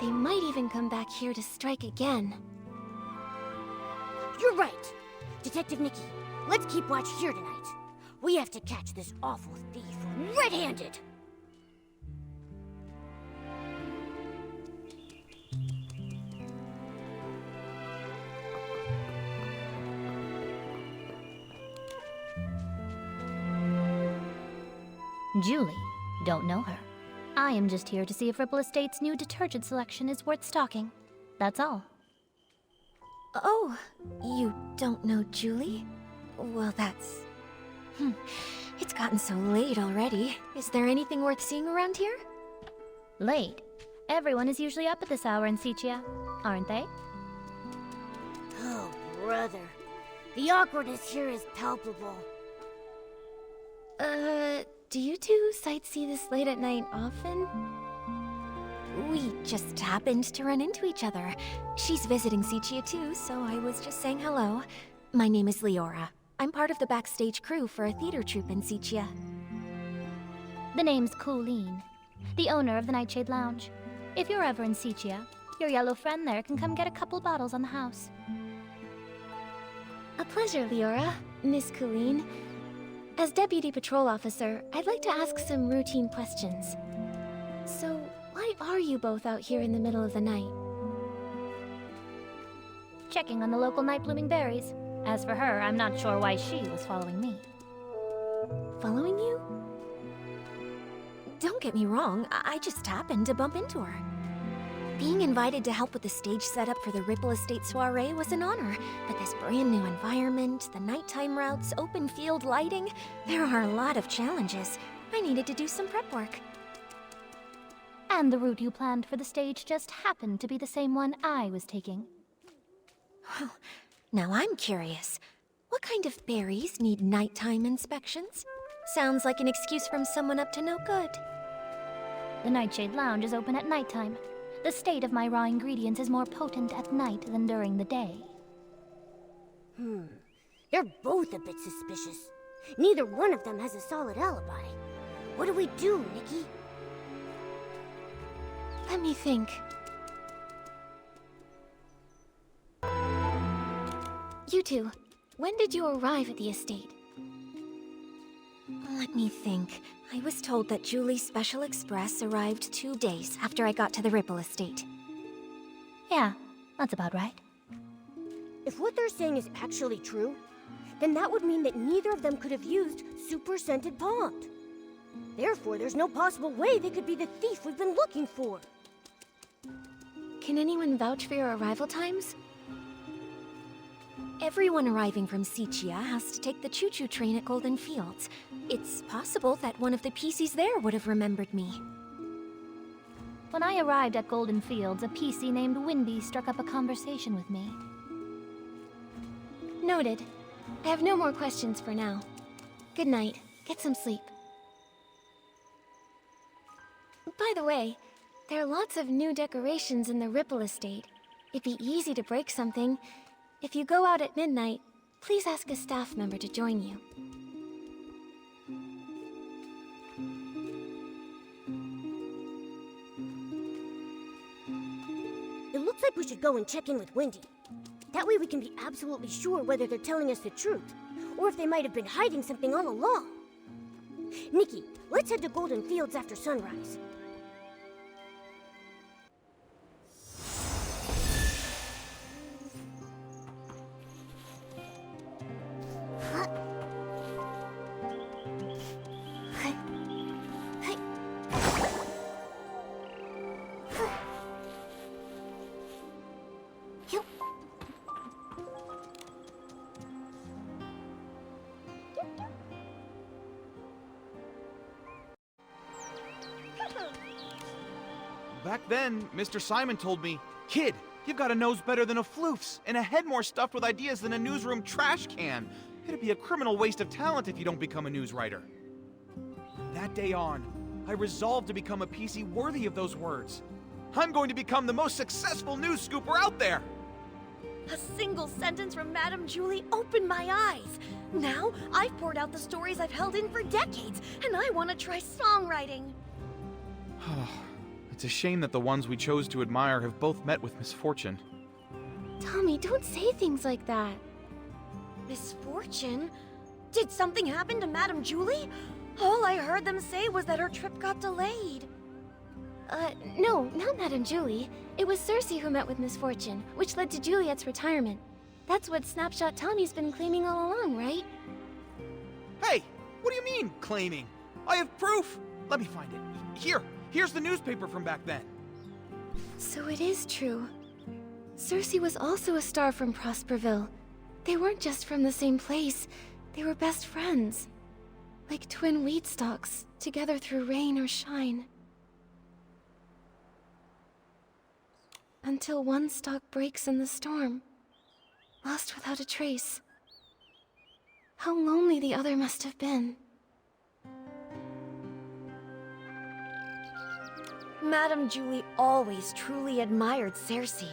They might even come back here to strike again. You're right. Detective Nikki, let's keep watch here tonight. We have to catch this awful thief red-handed. Julie. Don't know her. I am just here to see if Ripple Estate's new detergent selection is worth stocking. That's all. Oh, you don't know Julie? Well, that's... It's gotten so late already. Is there anything worth seeing around here? Late? Everyone is usually up at this hour in Sichia, aren't they? Oh, brother. The awkwardness here is palpable. Do you two sightsee this late at night often? We just happened to run into each other. She's visiting Sichia too, so I was just saying hello. My name is Leora. I'm part of the backstage crew for a theater troupe in Sichia. The name's Colleen, the owner of the Nightshade Lounge. If you're ever in Sichia, your yellow friend there can come get a couple bottles on the house. A pleasure, Leora. Miss Colleen. As Deputy Patrol Officer, I'd like to ask some routine questions. So, why are you both out here in the middle of the night? Checking on the local night blooming berries. As for her, I'm not sure why she was following me. Following you? Don't get me wrong, I just happened to bump into her. Being invited to help with the stage setup for the Ripple Estate soiree was an honor, but this brand new environment, the nighttime routes, open field lighting, there are a lot of challenges. I needed to do some prep work. And the route you planned for the stage just happened to be the same one I was taking. Well, now I'm curious. What kind of berries need nighttime inspections? Sounds like an excuse from someone up to no good. The Nightshade Lounge is open at nighttime. The state of my raw ingredients is more potent at night than during the day. They're both a bit suspicious. Neither one of them has a solid alibi. What do we do, Nikki? Let me think. You two, when did you arrive at the estate? Let me think. I was told that Julie's Special Express arrived 2 days after I got to the Ripple Estate. Yeah, that's about right. If what they're saying is actually true, then that would mean that neither of them could have used Super Scented Pond. Therefore, there's no possible way they could be the thief we've been looking for. Can anyone vouch for your arrival times? Everyone arriving from Sichia has to take the Choo-Choo train at Golden Fields. It's possible that one of the PCs there would have remembered me. When I arrived at Golden Fields, a PC named Windy struck up a conversation with me. Noted. I have no more questions for now. Good night. Get some sleep. By the way, there are lots of new decorations in the Ripple Estate. It'd be easy to break something. If you go out at midnight, please ask a staff member to join you. It looks like we should go and check in with Wendy. That way we can be absolutely sure whether they're telling us the truth, or if they might have been hiding something all along. Nikki, let's head to Golden Fields after sunrise. Back then, Mr. Simon told me, "Kid, you've got a nose better than a floof's, and a head more stuffed with ideas than a newsroom trash can. It'd be a criminal waste of talent if you don't become a news writer." From that day on, I resolved to become a PC worthy of those words. I'm going to become the most successful news scooper out there! A single sentence from Madame Julie opened my eyes. Now, I've poured out the stories I've held in for decades, and I want to try songwriting. It's a shame that the ones we chose to admire have both met with misfortune. Tommy, don't say things like that. Misfortune? Did something happen to Madame Julie? All I heard them say was that her trip got delayed. No, not Madame Julie. It was Cersei who met with misfortune, which led to Juliet's retirement. That's what Snapshot Tommy's been claiming all along, right? Hey, what do you mean, claiming? I have proof! Let me find it. Here's the newspaper from back then. So it is true. Cersei was also a star from Prosperville. They weren't just from the same place, they were best friends. Like twin wheat stalks, together through rain or shine. Until one stalk breaks in the storm, lost without a trace. How lonely the other must have been. Madame Julie always truly admired Cersei.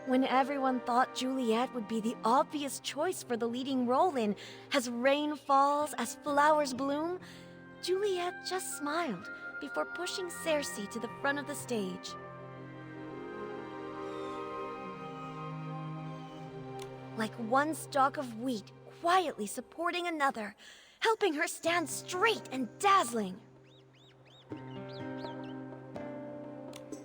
When everyone thought Juliet would be the obvious choice for the leading role in As Rain Falls, As Flowers Bloom, Juliet just smiled before pushing Cersei to the front of the stage. Like one stalk of wheat quietly supporting another, helping her stand straight and dazzling.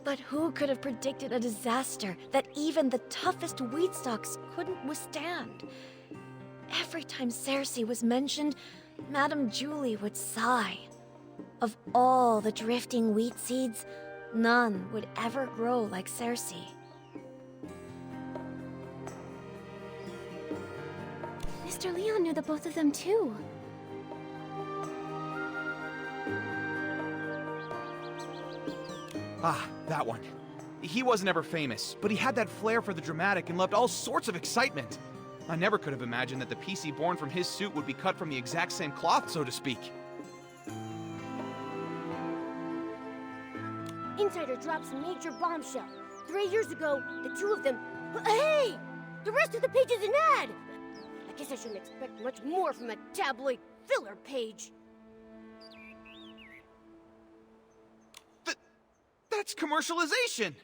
But who could have predicted a disaster that even the toughest wheat stalks couldn't withstand? Every time Cersei was mentioned, Madame Julie would sigh. Of all the drifting wheat seeds, none would ever grow like Cersei. Mr. Leon knew the both of them too. Ah, that one. He wasn't ever famous, but he had that flair for the dramatic and loved all sorts of excitement. I never could have imagined that the PC born from his suit would be cut from the exact same cloth, so to speak. Insider drops a major bombshell. 3 years ago, the two of them... Hey! The rest of the page is an ad! I guess I shouldn't expect much more from a tabloid filler page. That's commercialization!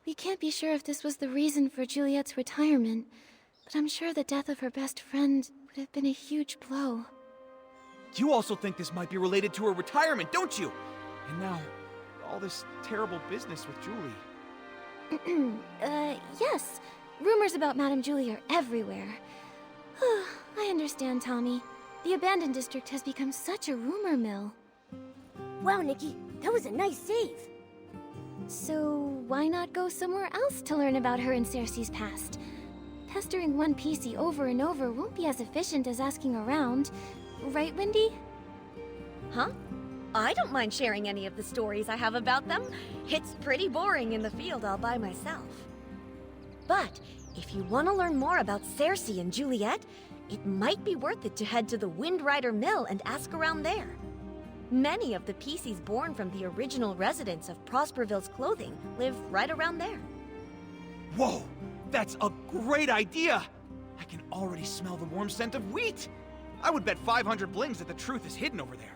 We can't be sure if this was the reason for Juliet's retirement, but I'm sure the death of her best friend would have been a huge blow. You also think this might be related to her retirement, don't you? And now, all this terrible business with Julie. Yes. Rumors about Madame Julie are everywhere. I understand, Tommy. The abandoned district has become such a rumor mill. Wow, Nikki, that was a nice save. So, why not go somewhere else to learn about her and Cersei's past? Pestering one PC over and over won't be as efficient as asking around. Right, Wendy? Huh? I don't mind sharing any of the stories I have about them. It's pretty boring in the field all by myself. But if you want to learn more about Cersei and Juliet, it might be worth it to head to the Windrider Mill and ask around there. Many of the PCs born from the original residents of Prosperville's clothing live right around there. Whoa! That's a great idea! I can already smell the warm scent of wheat! I would bet 500 blings that the truth is hidden over there.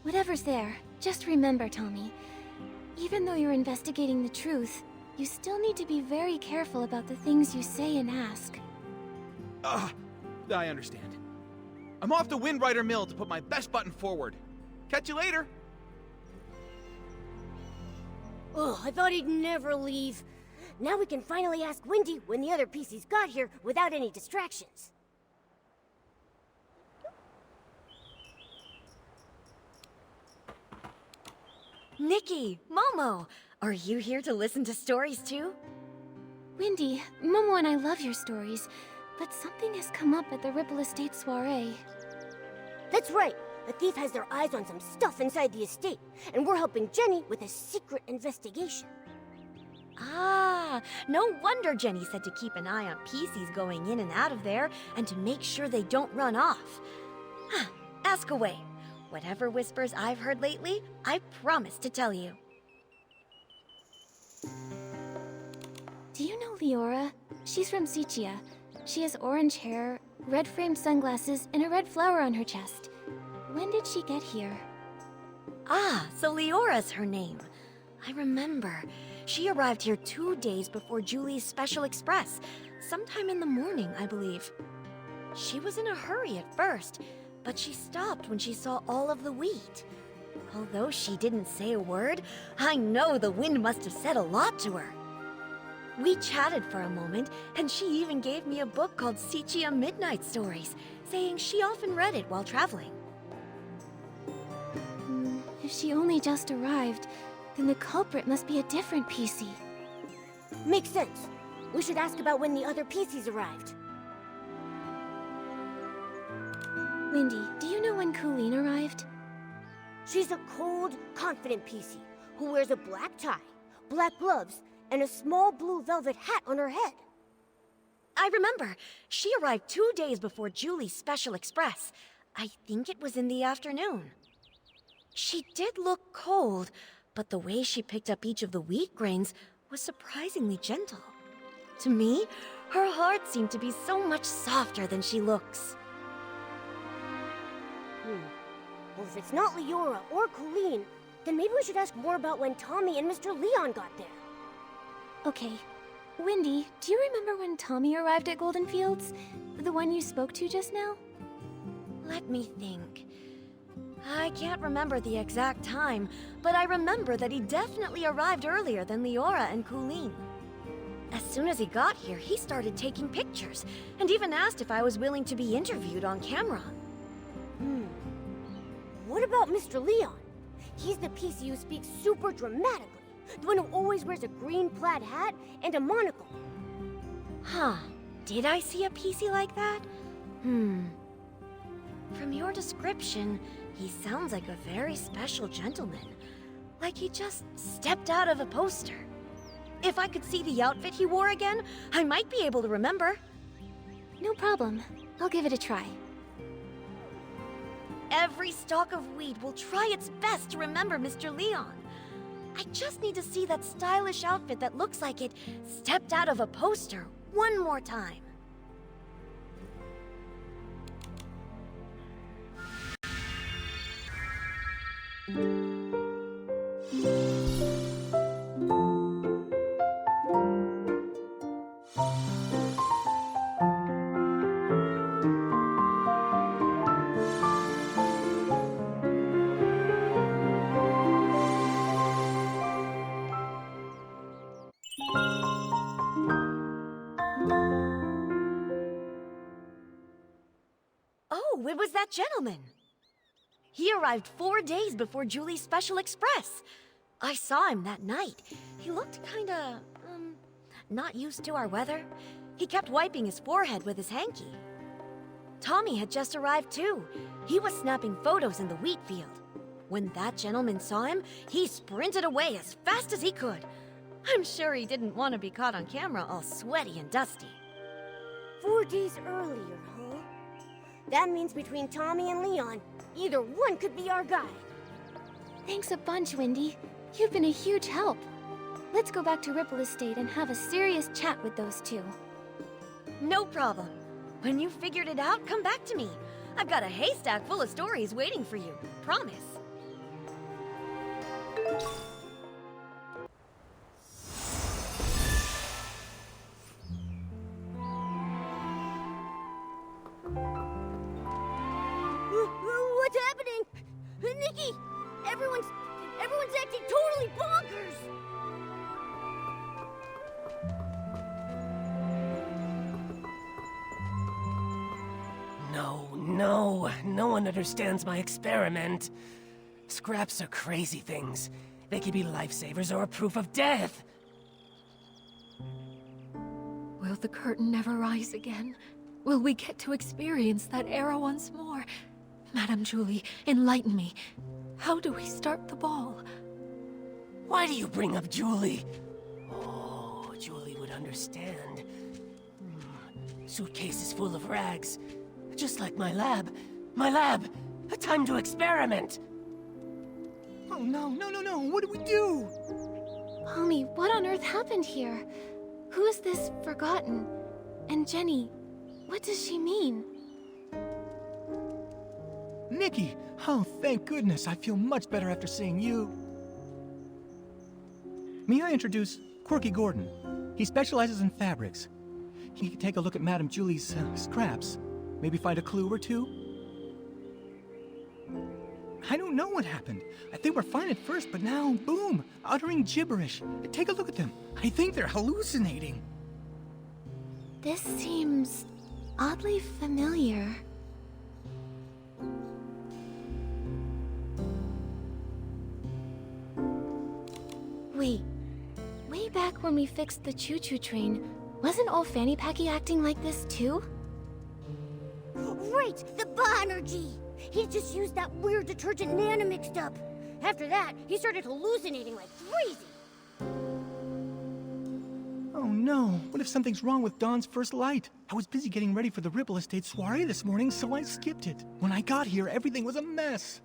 Whatever's there, just remember, Tommy. Even though you're investigating the truth, you still need to be very careful about the things you say and ask. I understand. I'm off to Windrider Mill to put my best button forward. Catch you later! Ugh, I thought he'd never leave. Now we can finally ask Wendy when the other PCs got here without any distractions. Nikki, Momo, are you here to listen to stories too? Wendy, Momo and I love your stories, but something has come up at the Ripple Estate soiree. That's right. The thief has their eyes on some stuff inside the estate, and we're helping Jenny with a secret investigation. Ah, no wonder Jenny said to keep an eye on PCs going in and out of there, and to make sure they don't run off. Ask away. Whatever whispers I've heard lately, I promise to tell you. Do you know Leora? She's from Sichia. She has orange hair, red-framed sunglasses, and a red flower on her chest. When did she get here? Ah, so Leora's her name. I remember. She arrived here 2 days before Julie's special express, sometime in the morning, I believe. She was in a hurry at first, but she stopped when she saw all of the wheat. Although she didn't say a word, I know the wind must have said a lot to her. We chatted for a moment, and she even gave me a book called Sichia Midnight Stories, saying she often read it while traveling. If she only just arrived, then the culprit must be a different PC. Makes sense. We should ask about when the other PCs arrived. Windy, do you know when Colleen arrived? She's a cold, confident PC who wears a black tie, black gloves, and a small blue velvet hat on her head. I remember. She arrived 2 days before Julie's Special Express. I think it was in the afternoon. She did look cold, but the way she picked up each of the wheat grains was surprisingly gentle. To me, her heart seemed to be so much softer than she looks. Well, if it's not Leora or Colleen, then maybe we should ask more about when Tommy and Mr. Leon got there. Okay. Windy, do you remember when Tommy arrived at Golden Fields? The one you spoke to just now? Let me think. I can't remember the exact time, but I remember that he definitely arrived earlier than Leora and Colleen. As soon as he got here, he started taking pictures, and even asked if I was willing to be interviewed on camera. What about Mr. Leon? He's the PC who speaks super dramatically. The one who always wears a green plaid hat and a monocle. Huh. Did I see a PC like that? From your description, he sounds like a very special gentleman. Like he just stepped out of a poster. If I could see the outfit he wore again, I might be able to remember. No problem. I'll give it a try. Every stalk of wheat will try its best to remember Mr. Leon. I just need to see that stylish outfit that looks like it stepped out of a poster one more time. Oh, it was that gentleman. He arrived 4 days before Julie's Special Express. I saw him that night. He looked kinda, not used to our weather. He kept wiping his forehead with his hanky. Tommy had just arrived too. He was snapping photos in the wheat field. When that gentleman saw him, he sprinted away as fast as he could. I'm sure he didn't want to be caught on camera all sweaty and dusty. 4 days earlier, huh? That means between Tommy and Leon, either one could be our guy. Thanks a bunch, Windy. You've been a huge help. Let's go back to Ripple Estate and have a serious chat with those two. No problem. When you've figured it out, come back to me. I've got a haystack full of stories waiting for you. Promise. What's happening? Nikki! Everyone's acting totally bonkers! No one understands my experiment. Scraps are crazy things. They can be lifesavers or a proof of death. Will the curtain never rise again? Will we get to experience that era once more? Madame Julie, enlighten me. How do we start the ball? Why do you bring up Julie? Oh, Julie would understand. Suitcases full of rags. Just like my lab. My lab! A time to experiment! Oh no, what do we do? Mommy, what on earth happened here? Who is this Forgotten? And Jenny, what does she mean? Nikki! Oh, thank goodness. I feel much better after seeing you. May I introduce Quirky Gordon? He specializes in fabrics. He can take a look at Madame Julie's scraps. Maybe find a clue or two? I don't know what happened. I think we're fine at first, but now, boom, uttering gibberish. Take a look at them. I think they're hallucinating. This seems oddly familiar. Wait, way back when we fixed the Choo-Choo train, wasn't old Fanny Packy acting like this too? Right, the Ba-Energy! He just used that weird detergent Nana mixed up. After that, he started hallucinating like crazy. Oh no, what if something's wrong with Dawn's first light? I was busy getting ready for the Ripple Estate soiree this morning, so I skipped it. When I got here, everything was a mess.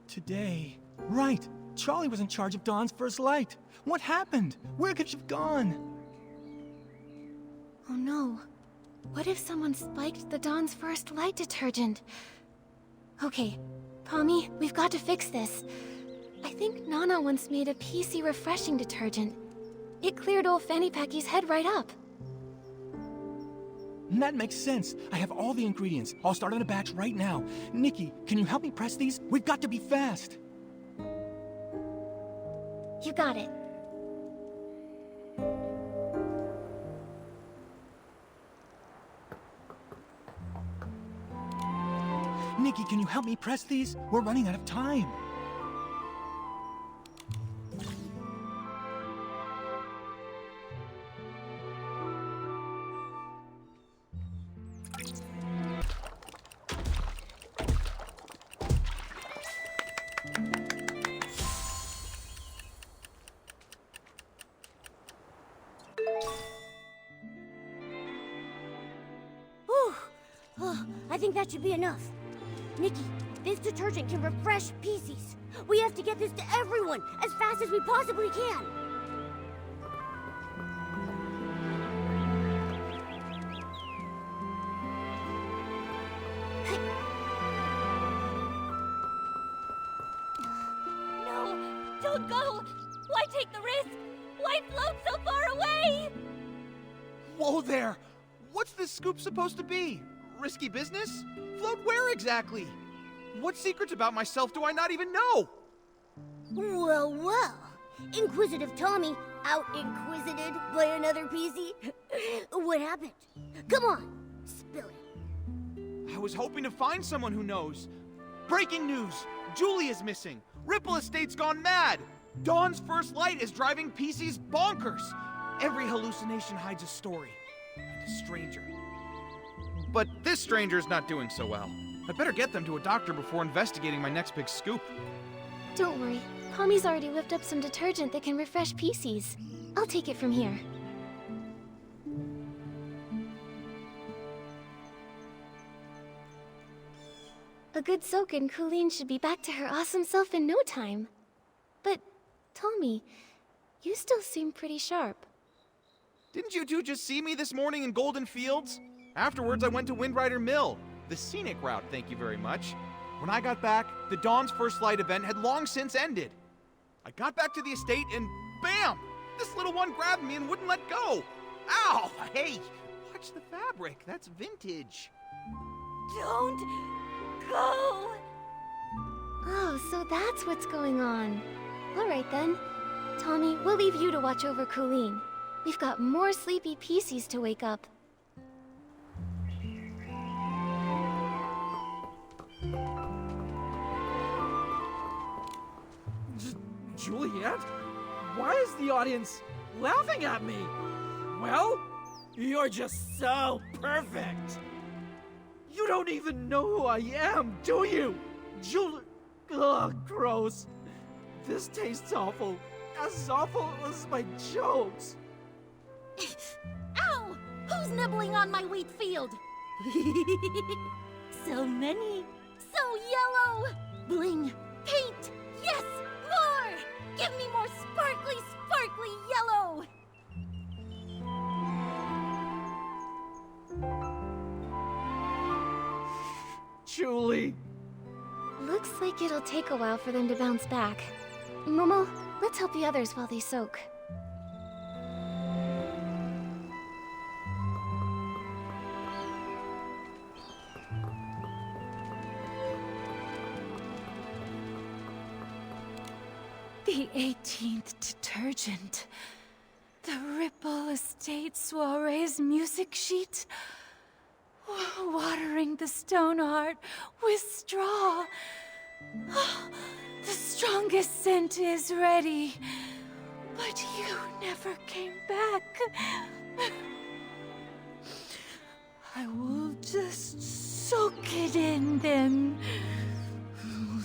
Today... Right, Charlie was in charge of Dawn's first light. What happened? Where could she have gone? Oh no. What if someone spiked the Dawn's first light detergent? Okay, Tommy, we've got to fix this. I think Nana once made a PC refreshing detergent. It cleared old Fanny Packy's head right up. That makes sense. I have all the ingredients. I'll start on a batch right now. Nikki, can you help me press these? We've got to be fast. You got it. Nikki, can you help me press these? We're running out of time. Whew. Oh, I think that should be enough. Nikki, this detergent can refresh PCs. We have to get this to everyone as fast as we possibly can. No, don't go! Why take the risk? Why float so far away? Whoa there! What's this scoop supposed to be? Risky business? Float where exactly? What secrets about myself do I not even know? Well, well. Inquisitive Tommy out-inquisited by another PC. What happened? Come on, spill it. I was hoping to find someone who knows. Breaking news! Julie is missing! Ripple Estate's gone mad! Dawn's first light is driving PCs bonkers! Every hallucination hides a story. And a stranger. But this stranger's not doing so well. I'd better get them to a doctor before investigating my next big scoop. Don't worry. Tommy's already whipped up some detergent that can refresh PCs. I'll take it from here. A good soak and Colleen should be back to her awesome self in no time. But, Tommy, you still seem pretty sharp. Didn't you two just see me this morning in Golden Fields? Afterwards, I went to Windrider Mill. The scenic route, thank you very much. When I got back, the Dawn's First Light event had long since ended. I got back to the estate and bam! This little one grabbed me and wouldn't let go. Ow! Hey, watch the fabric. That's vintage. Don't go! Oh, so that's what's going on. All right then. Tommy, we'll leave you to watch over Colleen. We've got more sleepy PCs to wake up. Juliet? Why is the audience laughing at me? Well, you're just so perfect. You don't even know who I am, do you? Ugh, gross. This tastes awful. As awful as my jokes. Ow! Who's nibbling on my wheat field? So many. So yellow. Bling. Paint. Yes, more! Give me more sparkly, sparkly yellow! Julie. Looks like it'll take a while for them to bounce back. Momo, let's help the others while they soak. The 18th detergent. The Ripple Estate Soiree's music sheet. Watering the stone heart with straw. The strongest scent is ready. But you never came back. I will just soak it in then.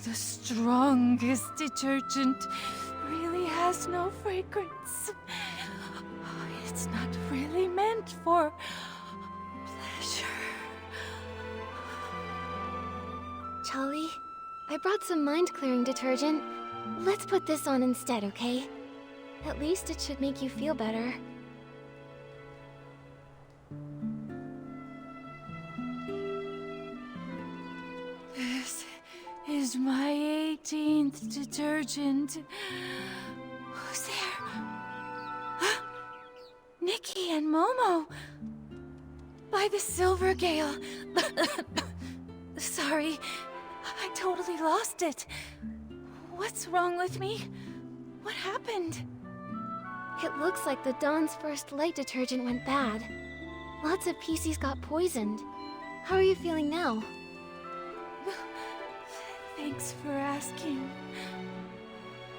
The strongest detergent really has no fragrance. It's not really meant for pleasure. Charlie, I brought some mind-clearing detergent. Let's put this on instead, okay? At least it should make you feel better. This is my 18th detergent. Who's there? Huh? Nikki and Momo! By the Silver Gale. Sorry, I totally lost it. What's wrong with me? What happened? It looks like the Dawn's First Light detergent went bad. Lots of PCs got poisoned. How are you feeling now? Thanks for asking.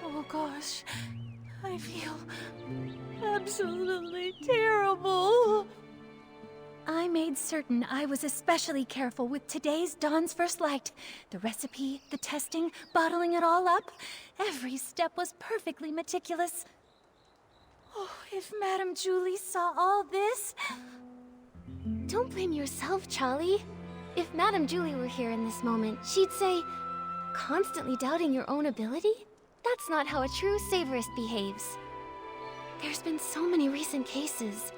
Oh gosh, I feel absolutely terrible. I made certain I was especially careful with today's Dawn's First Light. The recipe, the testing, bottling it all up. Every step was perfectly meticulous. Oh, if Madame Julie saw all this... Don't blame yourself, Charlie. If Madame Julie were here in this moment, she'd say, constantly doubting your own ability? That's not how a true savorist behaves. There's been so many recent cases.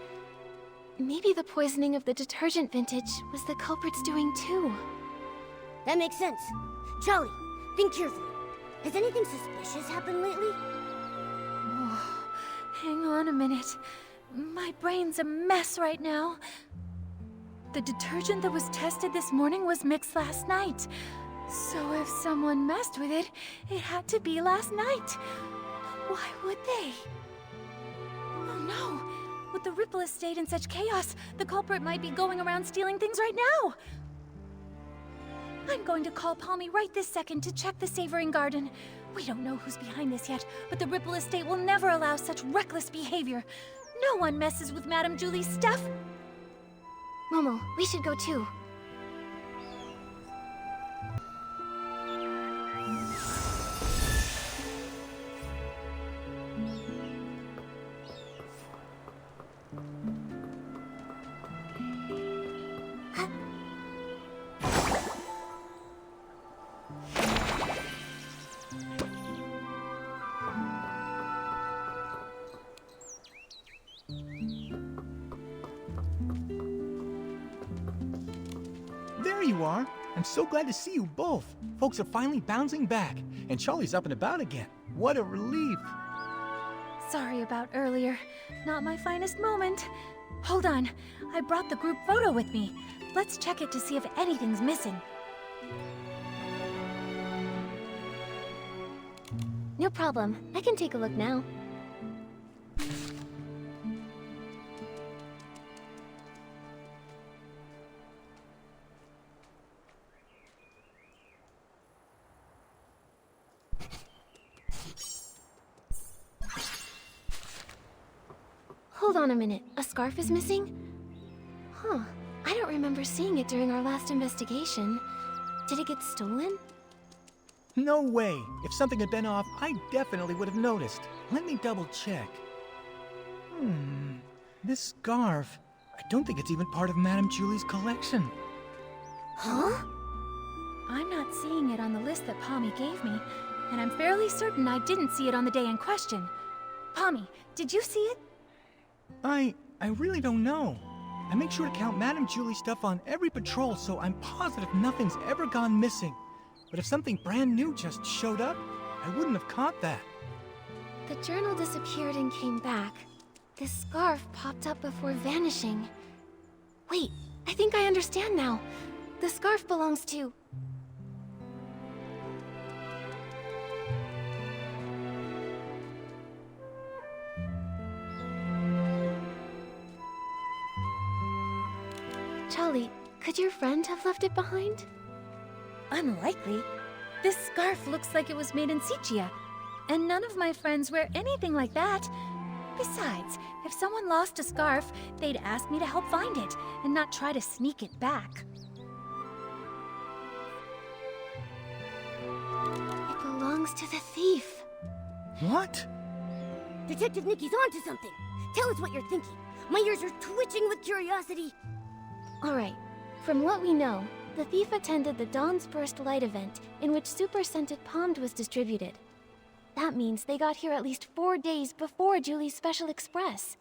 Maybe the poisoning of the detergent vintage was the culprit's doing too. That makes sense. Charlie, think carefully. Has anything suspicious happened lately? Oh, hang on a minute. My brain's a mess right now. The detergent that was tested this morning was mixed last night. So if someone messed with it, it had to be last night. Why would they? Oh no! With the Ripple Estate in such chaos, the culprit might be going around stealing things right now! I'm going to call Palmy right this second to check the Savoring Garden. We don't know who's behind this yet, but the Ripple Estate will never allow such reckless behavior. No one messes with Madame Julie's stuff! Momo, we should go too. There you are. I'm so glad to see you both. Folks are finally bouncing back, and Charlie's up and about again. What a relief. Sorry about earlier. Not my finest moment. Hold on. I brought the group photo with me. Let's check it to see if anything's missing. No problem. I can take a look now. Hold on a minute. A scarf is missing? Huh. I don't remember seeing it during our last investigation. Did it get stolen? No way. If something had been off, I definitely would have noticed. Let me double check. This scarf. I don't think it's even part of Madame Julie's collection. Huh? I'm not seeing it on the list that Palmy gave me, and I'm fairly certain I didn't see it on the day in question. Palmy, did you see it? I really don't know. I make sure to count Madame Julie's stuff on every patrol, so I'm positive nothing's ever gone missing. But if something brand new just showed up, I wouldn't have caught that. The journal disappeared and came back. This scarf popped up before vanishing. Wait, I think I understand now. The scarf belongs to... Charlie, could your friend have left it behind? Unlikely. This scarf looks like it was made in Sichia, and none of my friends wear anything like that. Besides, if someone lost a scarf, they'd ask me to help find it, and not try to sneak it back. It belongs to the thief. What? Detective Nikki's onto something. Tell us what you're thinking. My ears are twitching with curiosity. Alright, from what we know, the thief attended the Dawn's Burst Light event in which Super Scented Pommed was distributed. That means they got here at least 4 days before Julie's Special Express.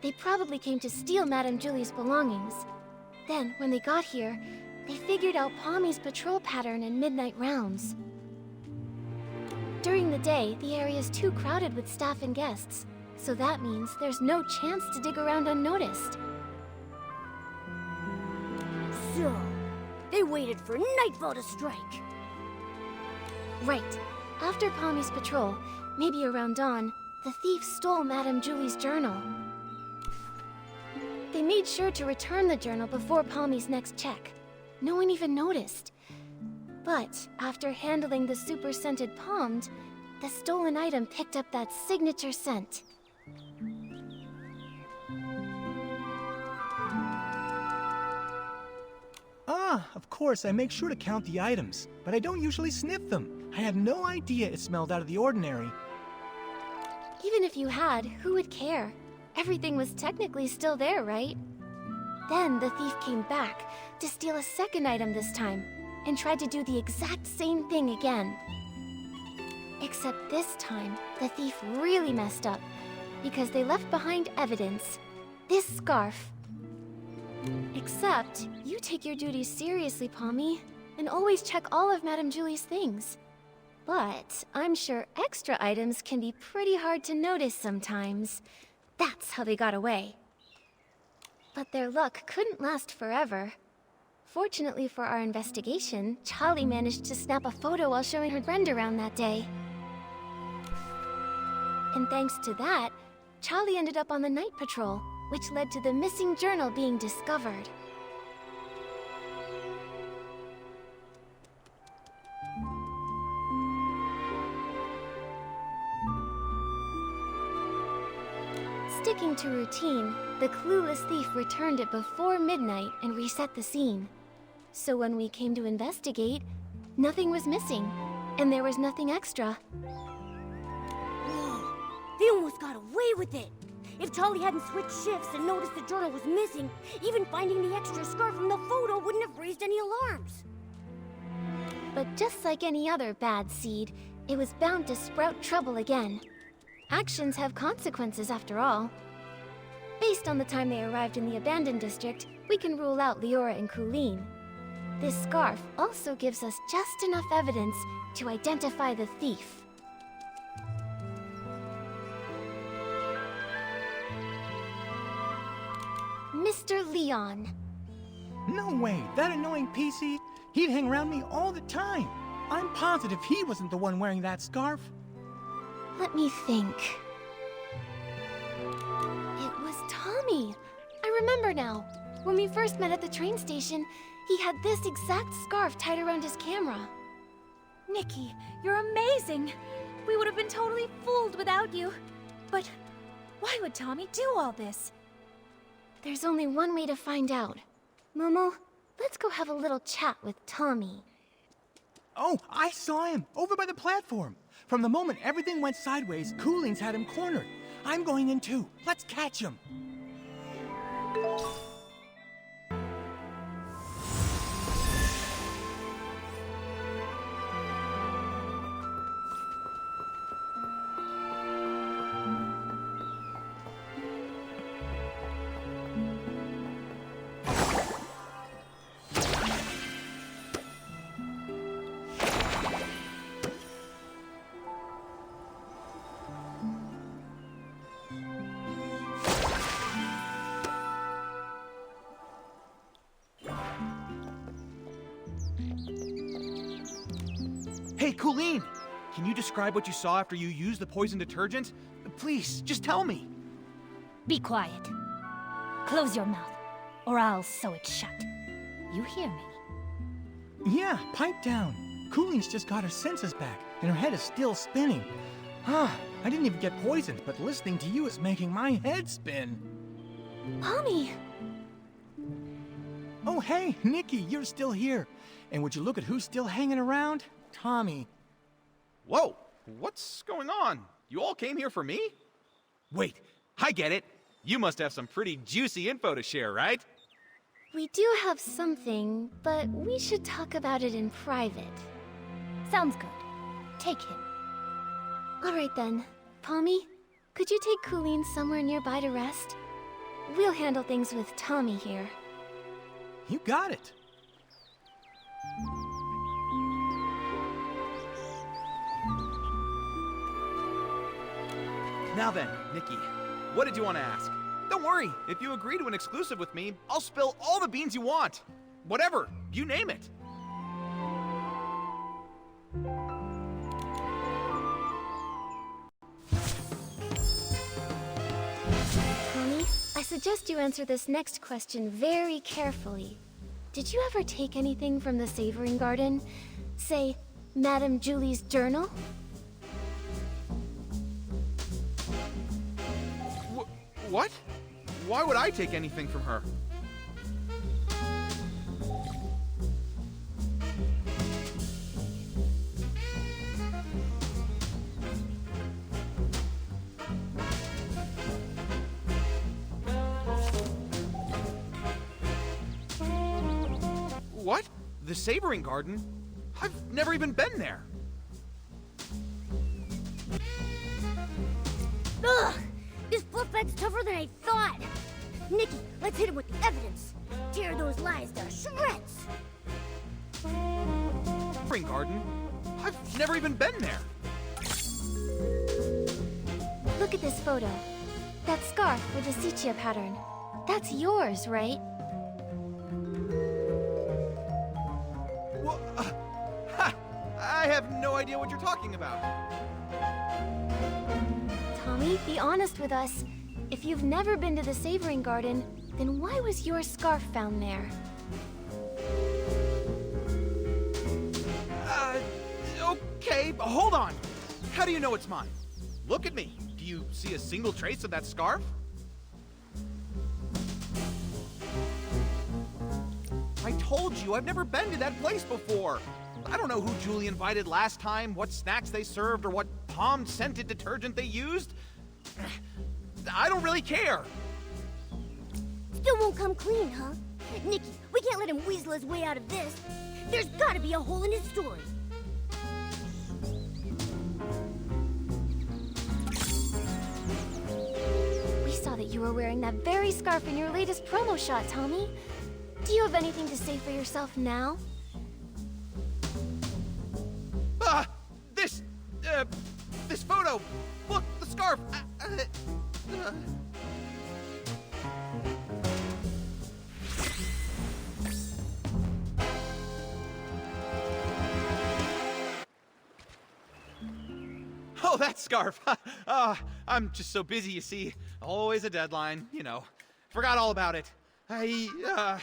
They probably came to steal Madame Julie's belongings. Then, when they got here, they figured out Pommy's patrol pattern and midnight rounds. During the day, the area's too crowded with staff and guests, so that means there's no chance to dig around unnoticed. So, they waited for nightfall to strike. Right. After Pommy's patrol, maybe around dawn, the thief stole Madame Julie's journal. They made sure to return the journal before Pommy's next check. No one even noticed. But after handling the super scented pommed, the stolen item picked up that signature scent. Ah, of course, I make sure to count the items, but I don't usually sniff them. I had no idea it smelled out of the ordinary. Even if you had, who would care? Everything was technically still there, right? Then the thief came back to steal a second item this time, and tried to do the exact same thing again. Except this time, the thief really messed up, because they left behind evidence. This scarf. Except, you take your duties seriously, Pommy, and always check all of Madame Julie's things. But I'm sure extra items can be pretty hard to notice sometimes. That's how they got away. But their luck couldn't last forever. Fortunately for our investigation, Charlie managed to snap a photo while showing her friend around that day. And thanks to that, Charlie ended up on the night patrol, which led to the missing journal being discovered. Sticking to routine, the clueless thief returned it before midnight and reset the scene. So when we came to investigate, nothing was missing, and there was nothing extra. Whoa, they almost got away with it. If Charlie hadn't switched shifts and noticed the journal was missing, even finding the extra scarf from the photo wouldn't have raised any alarms. But just like any other bad seed, it was bound to sprout trouble again. Actions have consequences after all. Based on the time they arrived in the abandoned district, we can rule out Leora and Colleen. This scarf also gives us just enough evidence to identify the thief. Mr. Leon. No way, that annoying PC, he'd hang around me all the time. I'm positive he wasn't the one wearing that scarf. Let me think. It was Tommy. I remember now. When we first met at the train station, he had this exact scarf tied around his camera. Nikki, you're amazing! We would have been totally fooled without you. But why would Tommy do all this? There's only one way to find out. Momo, let's go have a little chat with Tommy. Oh, I saw him, over by the platform. From the moment everything went sideways, Cooling's had him cornered. I'm going in too. Let's catch him. Hey, Colleen! Can you describe what you saw after you used the poison detergent? Please, just tell me. Be quiet. Close your mouth, or I'll sew it shut. You hear me? Yeah, pipe down. Cooleen's just got her senses back, and her head is still spinning. I didn't even get poisoned, but listening to you is making my head spin. Tommy! Oh, hey, Nikki, you're still here. And would you look at who's still hanging around? Tommy. Whoa, what's going on? You all came here for me? Wait, I get it. You must have some pretty juicy info to share, right? We do have something, but we should talk about it in private. Sounds good. Take him. Alright then. Palmy, could you take Cooleen somewhere nearby to rest? We'll handle things with Tommy here. You got it. Now then, Nikki, what did you want to ask? Don't worry, if you agree to an exclusive with me, I'll spill all the beans you want. Whatever, you name it. Tommy, I suggest you answer this next question very carefully. Did you ever take anything from the Savoring Garden? Say, Madame Julie's journal? What? Why would I take anything from her? What? The Savoring Garden? I've never even been there. Ugh! This fluffbag's tougher than I thought! Nikki, let's hit him with the evidence! Tear those lies to shreds! Savoring Garden? I've never even been there. Look at this photo. That scarf with the sepia pattern. That's yours, right? I have no idea what you're talking about. Tommy, be honest with us. If you've never been to the Savoring Garden, then why was your scarf found there? Okay, but hold on. How do you know it's mine? Look at me. Do you see a single trace of that scarf? I told you, I've never been to that place before. I don't know who Julie invited last time, what snacks they served, or what palm-scented detergent they used. I don't really care. Still won't come clean, huh? Nikki, we can't let him weasel his way out of this. There's gotta be a hole in his story. We saw that you were wearing that very scarf in your latest promo shot, Tommy. Do you have anything to say for yourself now? This photo! Look, the scarf! Oh, that scarf! I'm just so busy, you see. Always a deadline, you know. Forgot all about it. I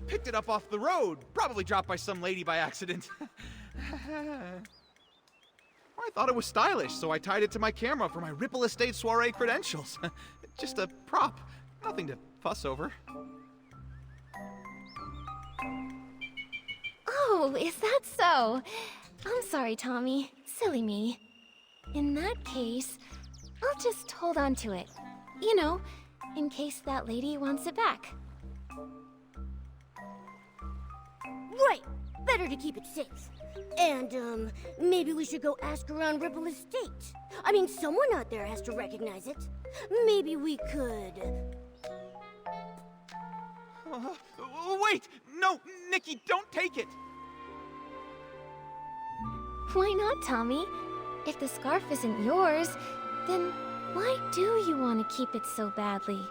picked it up off the road. Probably dropped by some lady by accident. I thought it was stylish, so I tied it to my camera for my Ripple Estate soiree credentials. Just a prop. Nothing to fuss over. Oh, is that so? I'm sorry, Tommy. Silly me. In that case, I'll just hold on to it. You know, in case that lady wants it back. Right! Better to keep it safe. And, maybe we should go ask around Ripple Estate. I mean, someone out there has to recognize it. Maybe we could... Wait! No, Nikki, don't take it! Why not, Tommy? If the scarf isn't yours, then why do you want to keep it so badly?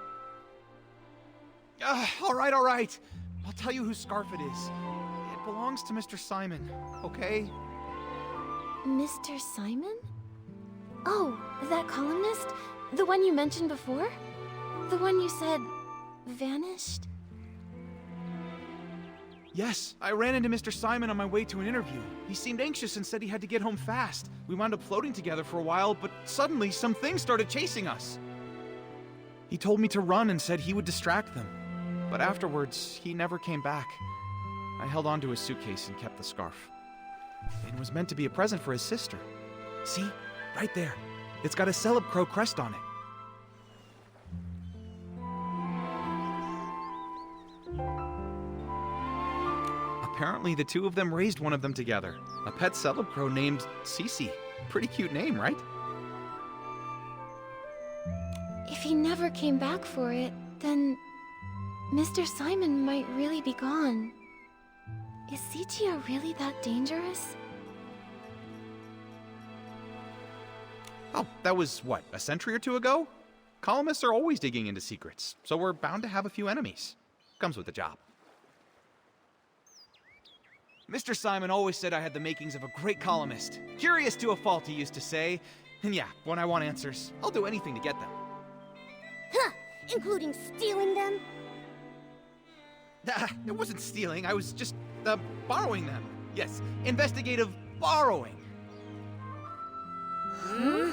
All right. I'll tell you whose scarf it is. It belongs to Mr. Simon, okay? Mr. Simon? Oh, that columnist? The one you mentioned before? The one you said vanished? Yes, I ran into Mr. Simon on my way to an interview. He seemed anxious and said he had to get home fast. We wound up floating together for a while, but suddenly some things started chasing us. He told me to run and said he would distract them. But afterwards, he never came back. I held onto his suitcase and kept the scarf. It was meant to be a present for his sister. See? Right there. It's got a Celeb Crow crest on it. Apparently, the two of them raised one of them together. A pet Celeb Crow named Cece. Pretty cute name, right? If he never came back for it, then Mr. Simon might really be gone. Is Cece really that dangerous? Oh, that was, what, a century or two ago? Columnists are always digging into secrets, so we're bound to have a few enemies. Comes with the job. Mr. Simon always said I had the makings of a great columnist. Curious to a fault, he used to say. And yeah, when I want answers, I'll do anything to get them. Huh! Including stealing them? It wasn't stealing, I was just, borrowing them. Yes, investigative borrowing. Huh?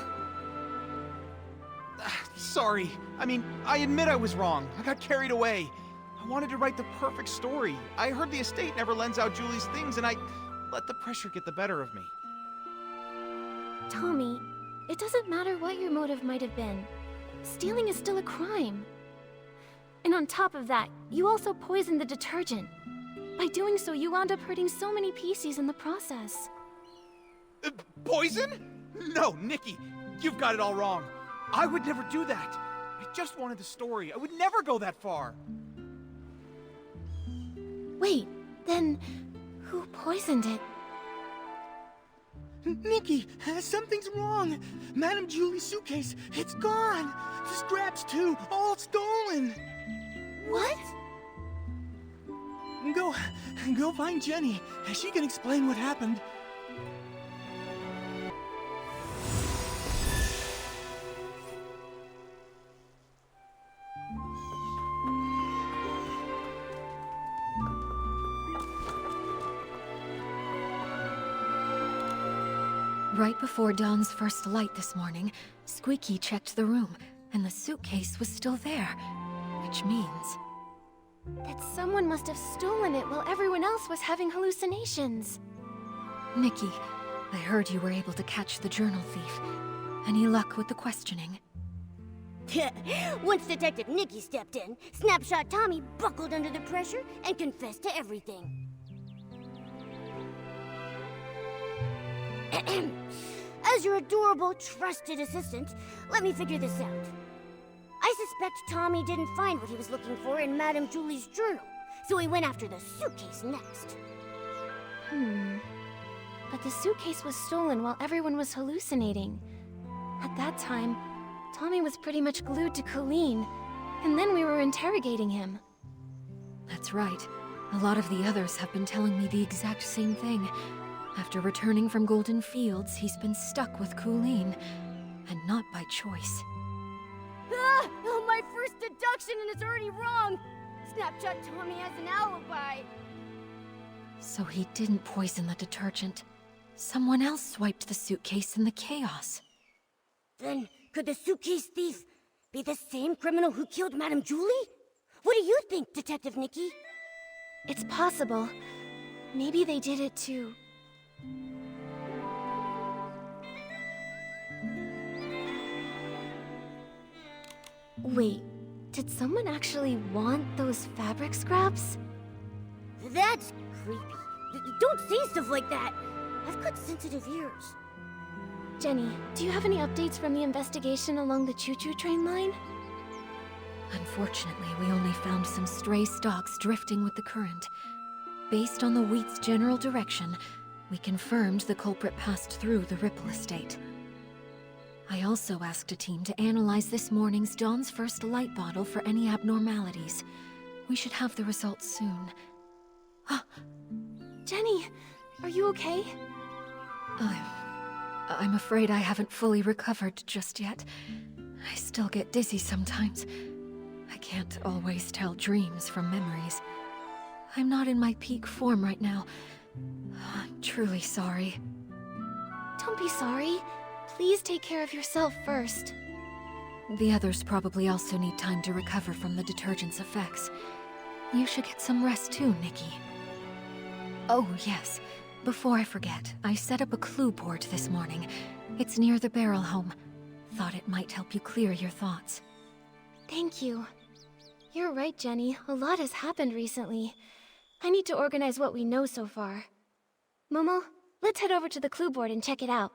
Sorry. I mean, I admit I was wrong. I got carried away. I wanted to write the perfect story. I heard the estate never lends out Julie's things, and I let the pressure get the better of me. Tommy, it doesn't matter what your motive might have been. Stealing is still a crime. And on top of that, you also poisoned the detergent. By doing so, you wound up hurting so many PCs in the process. Poison? No, Nikki, you've got it all wrong. I would never do that. I just wanted the story. I would never go that far. Wait, then who poisoned it? Nikki, something's wrong. Madame Julie's suitcase, it's gone. The scraps too, all stolen. What? Go find Jenny. She can explain what happened. Right before Dawn's first light this morning, Squeaky checked the room, and the suitcase was still there. Which means... that someone must have stolen it while everyone else was having hallucinations. Nikki, I heard you were able to catch the journal thief. Any luck with the questioning? Once Detective Nikki stepped in, Snapshot Tommy buckled under the pressure and confessed to everything. As your adorable, trusted assistant, let me figure this out. I suspect Tommy didn't find what he was looking for in Madame Julie's journal, so he went after the suitcase next. But the suitcase was stolen while everyone was hallucinating. At that time, Tommy was pretty much glued to Colleen, and then we were interrogating him. That's right. A lot of the others have been telling me the exact same thing. After returning from Golden Fields, he's been stuck with Colleen, and not by choice. Oh, my first deduction and it's already wrong! Snapshot Tommy has an alibi! So he didn't poison the detergent. Someone else swiped the suitcase in the chaos. Then, could the suitcase thief be the same criminal who killed Madame Julie? What do you think, Detective Nikki? It's possible. Maybe they did it too. Wait, did someone actually want those fabric scraps? That's creepy. Don't say stuff like that. I've got sensitive ears. Jenny, do you have any updates from the investigation along the Choo-Choo train line? Unfortunately, we only found some stray stalks drifting with the current. Based on the wheat's general direction, we confirmed the culprit passed through the Ripple estate. I also asked a team to analyze this morning's Dawn's First Light bottle for any abnormalities. We should have the results soon. Jenny, are you okay? I'm afraid I haven't fully recovered just yet. I still get dizzy sometimes. I can't always tell dreams from memories. I'm not in my peak form right now. I'm truly sorry. Don't be sorry. Please take care of yourself first. The others probably also need time to recover from the detergent's effects. You should get some rest too, Nikki. Oh, yes. Before I forget, I set up a clue board this morning. It's near the barrel home. Thought it might help you clear your thoughts. Thank you. You're right, Jenny. A lot has happened recently. I need to organize what we know so far. Momo, let's head over to the clue board and check it out.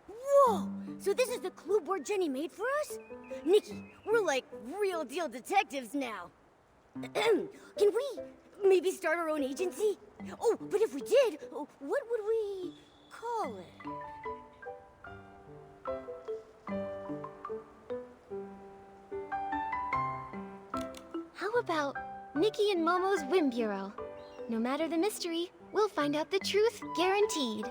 Whoa! So this is the clue board Jenny made for us? Nikki, we're like real deal detectives now. Can we maybe start our own agency? Oh, but if we did, what would we call it? How about Nikki and Momo's Whim Bureau? No matter the mystery, we'll find out the truth, guaranteed.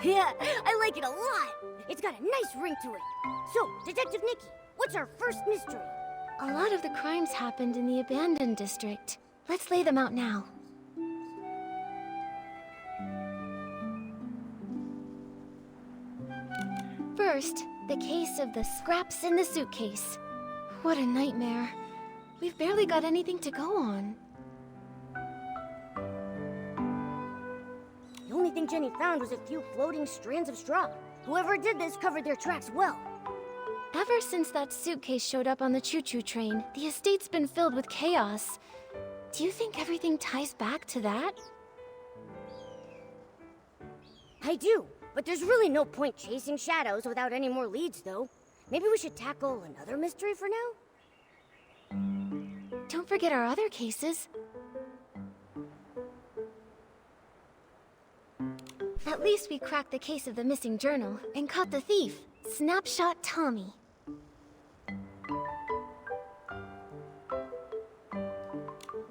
Yeah, I like it a lot. It's got a nice ring to it. So, Detective Nikki, what's our first mystery? A lot of the crimes happened in the abandoned district. Let's lay them out now. First, the case of the scraps in the suitcase. What a nightmare. We've barely got anything to go on. The only thing Jenny found was a few floating strands of straw. Whoever did this covered their tracks well. Ever since that suitcase showed up on the Choo-Choo train, the estate's been filled with chaos. Do you think everything ties back to that? I do, but there's really no point chasing shadows without any more leads, though. Maybe we should tackle another mystery for now? Don't forget our other cases. At least we cracked the case of the missing journal and caught the thief, Snapshot Tommy.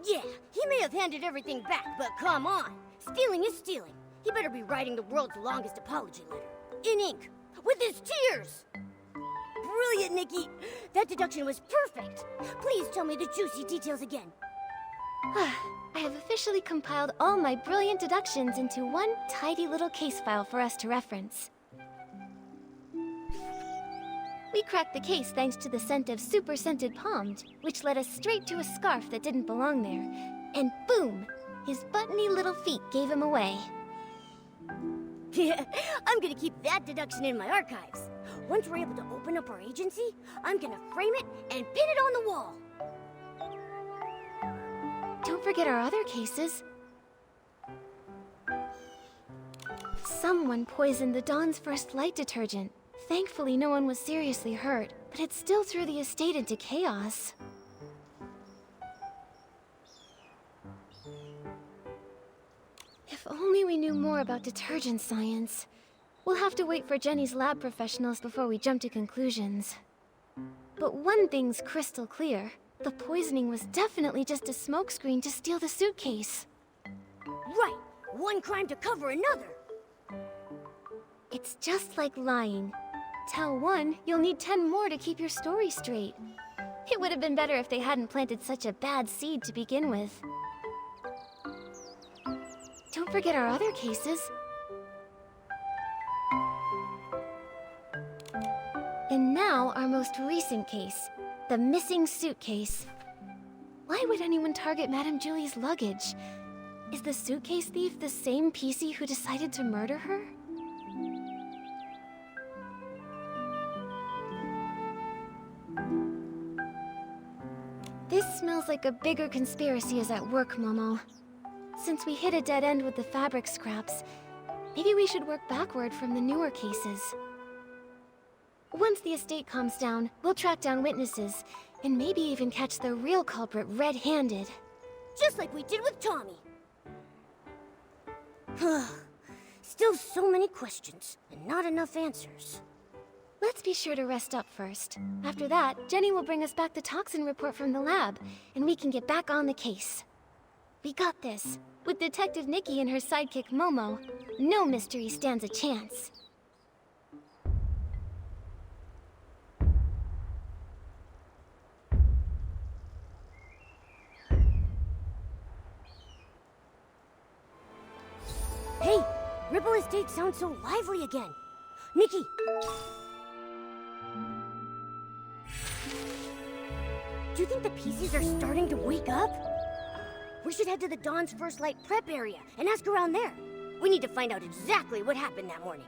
Yeah, he may have handed everything back, but come on. Stealing is stealing. He better be writing the world's longest apology letter. In ink. With his tears! Brilliant, Nikki! That deduction was perfect. Please tell me the juicy details again. I have officially compiled all my brilliant deductions into one tidy little case file for us to reference. We cracked the case thanks to the scent of super scented palms, which led us straight to a scarf that didn't belong there. And boom! His buttony little feet gave him away. Yeah, I'm gonna keep that deduction in my archives. Once we're able to open up our agency, I'm gonna frame it and pin it on the wall. Don't forget our other cases. Someone poisoned the Dawn's First Light detergent. Thankfully, no one was seriously hurt, but it still threw the estate into chaos. If only we knew more about detergent science. We'll have to wait for Jenny's lab professionals before we jump to conclusions. But one thing's crystal clear. The poisoning was definitely just a smokescreen to steal the suitcase. Right! One crime to cover another! It's just like lying. Tell one, you'll need 10 more to keep your story straight. It would have been better if they hadn't planted such a bad seed to begin with. Don't forget our other cases. And now our most recent case, the missing suitcase. Why would anyone target Madame Julie's luggage? Is the suitcase thief the same PC who decided to murder her? This smells like a bigger conspiracy is at work, Momo. Since we hit a dead end with the fabric scraps, maybe we should work backward from the newer cases. Once the estate calms down, we'll track down witnesses, and maybe even catch the real culprit red-handed. just like we did with Tommy. Still so many questions, and not enough answers. Let's be sure to rest up first. After that, Jenny will bring us back the toxin report from the lab, and we can get back on the case. We got this. With Detective Nikki and her sidekick Momo, no mystery stands a chance. Hey, Ripple Estate sounds so lively again. Nikki! Do you think the PCs are starting to wake up? We should head to the Dawn's First Light prep area and ask around there. We need to find out exactly what happened that morning.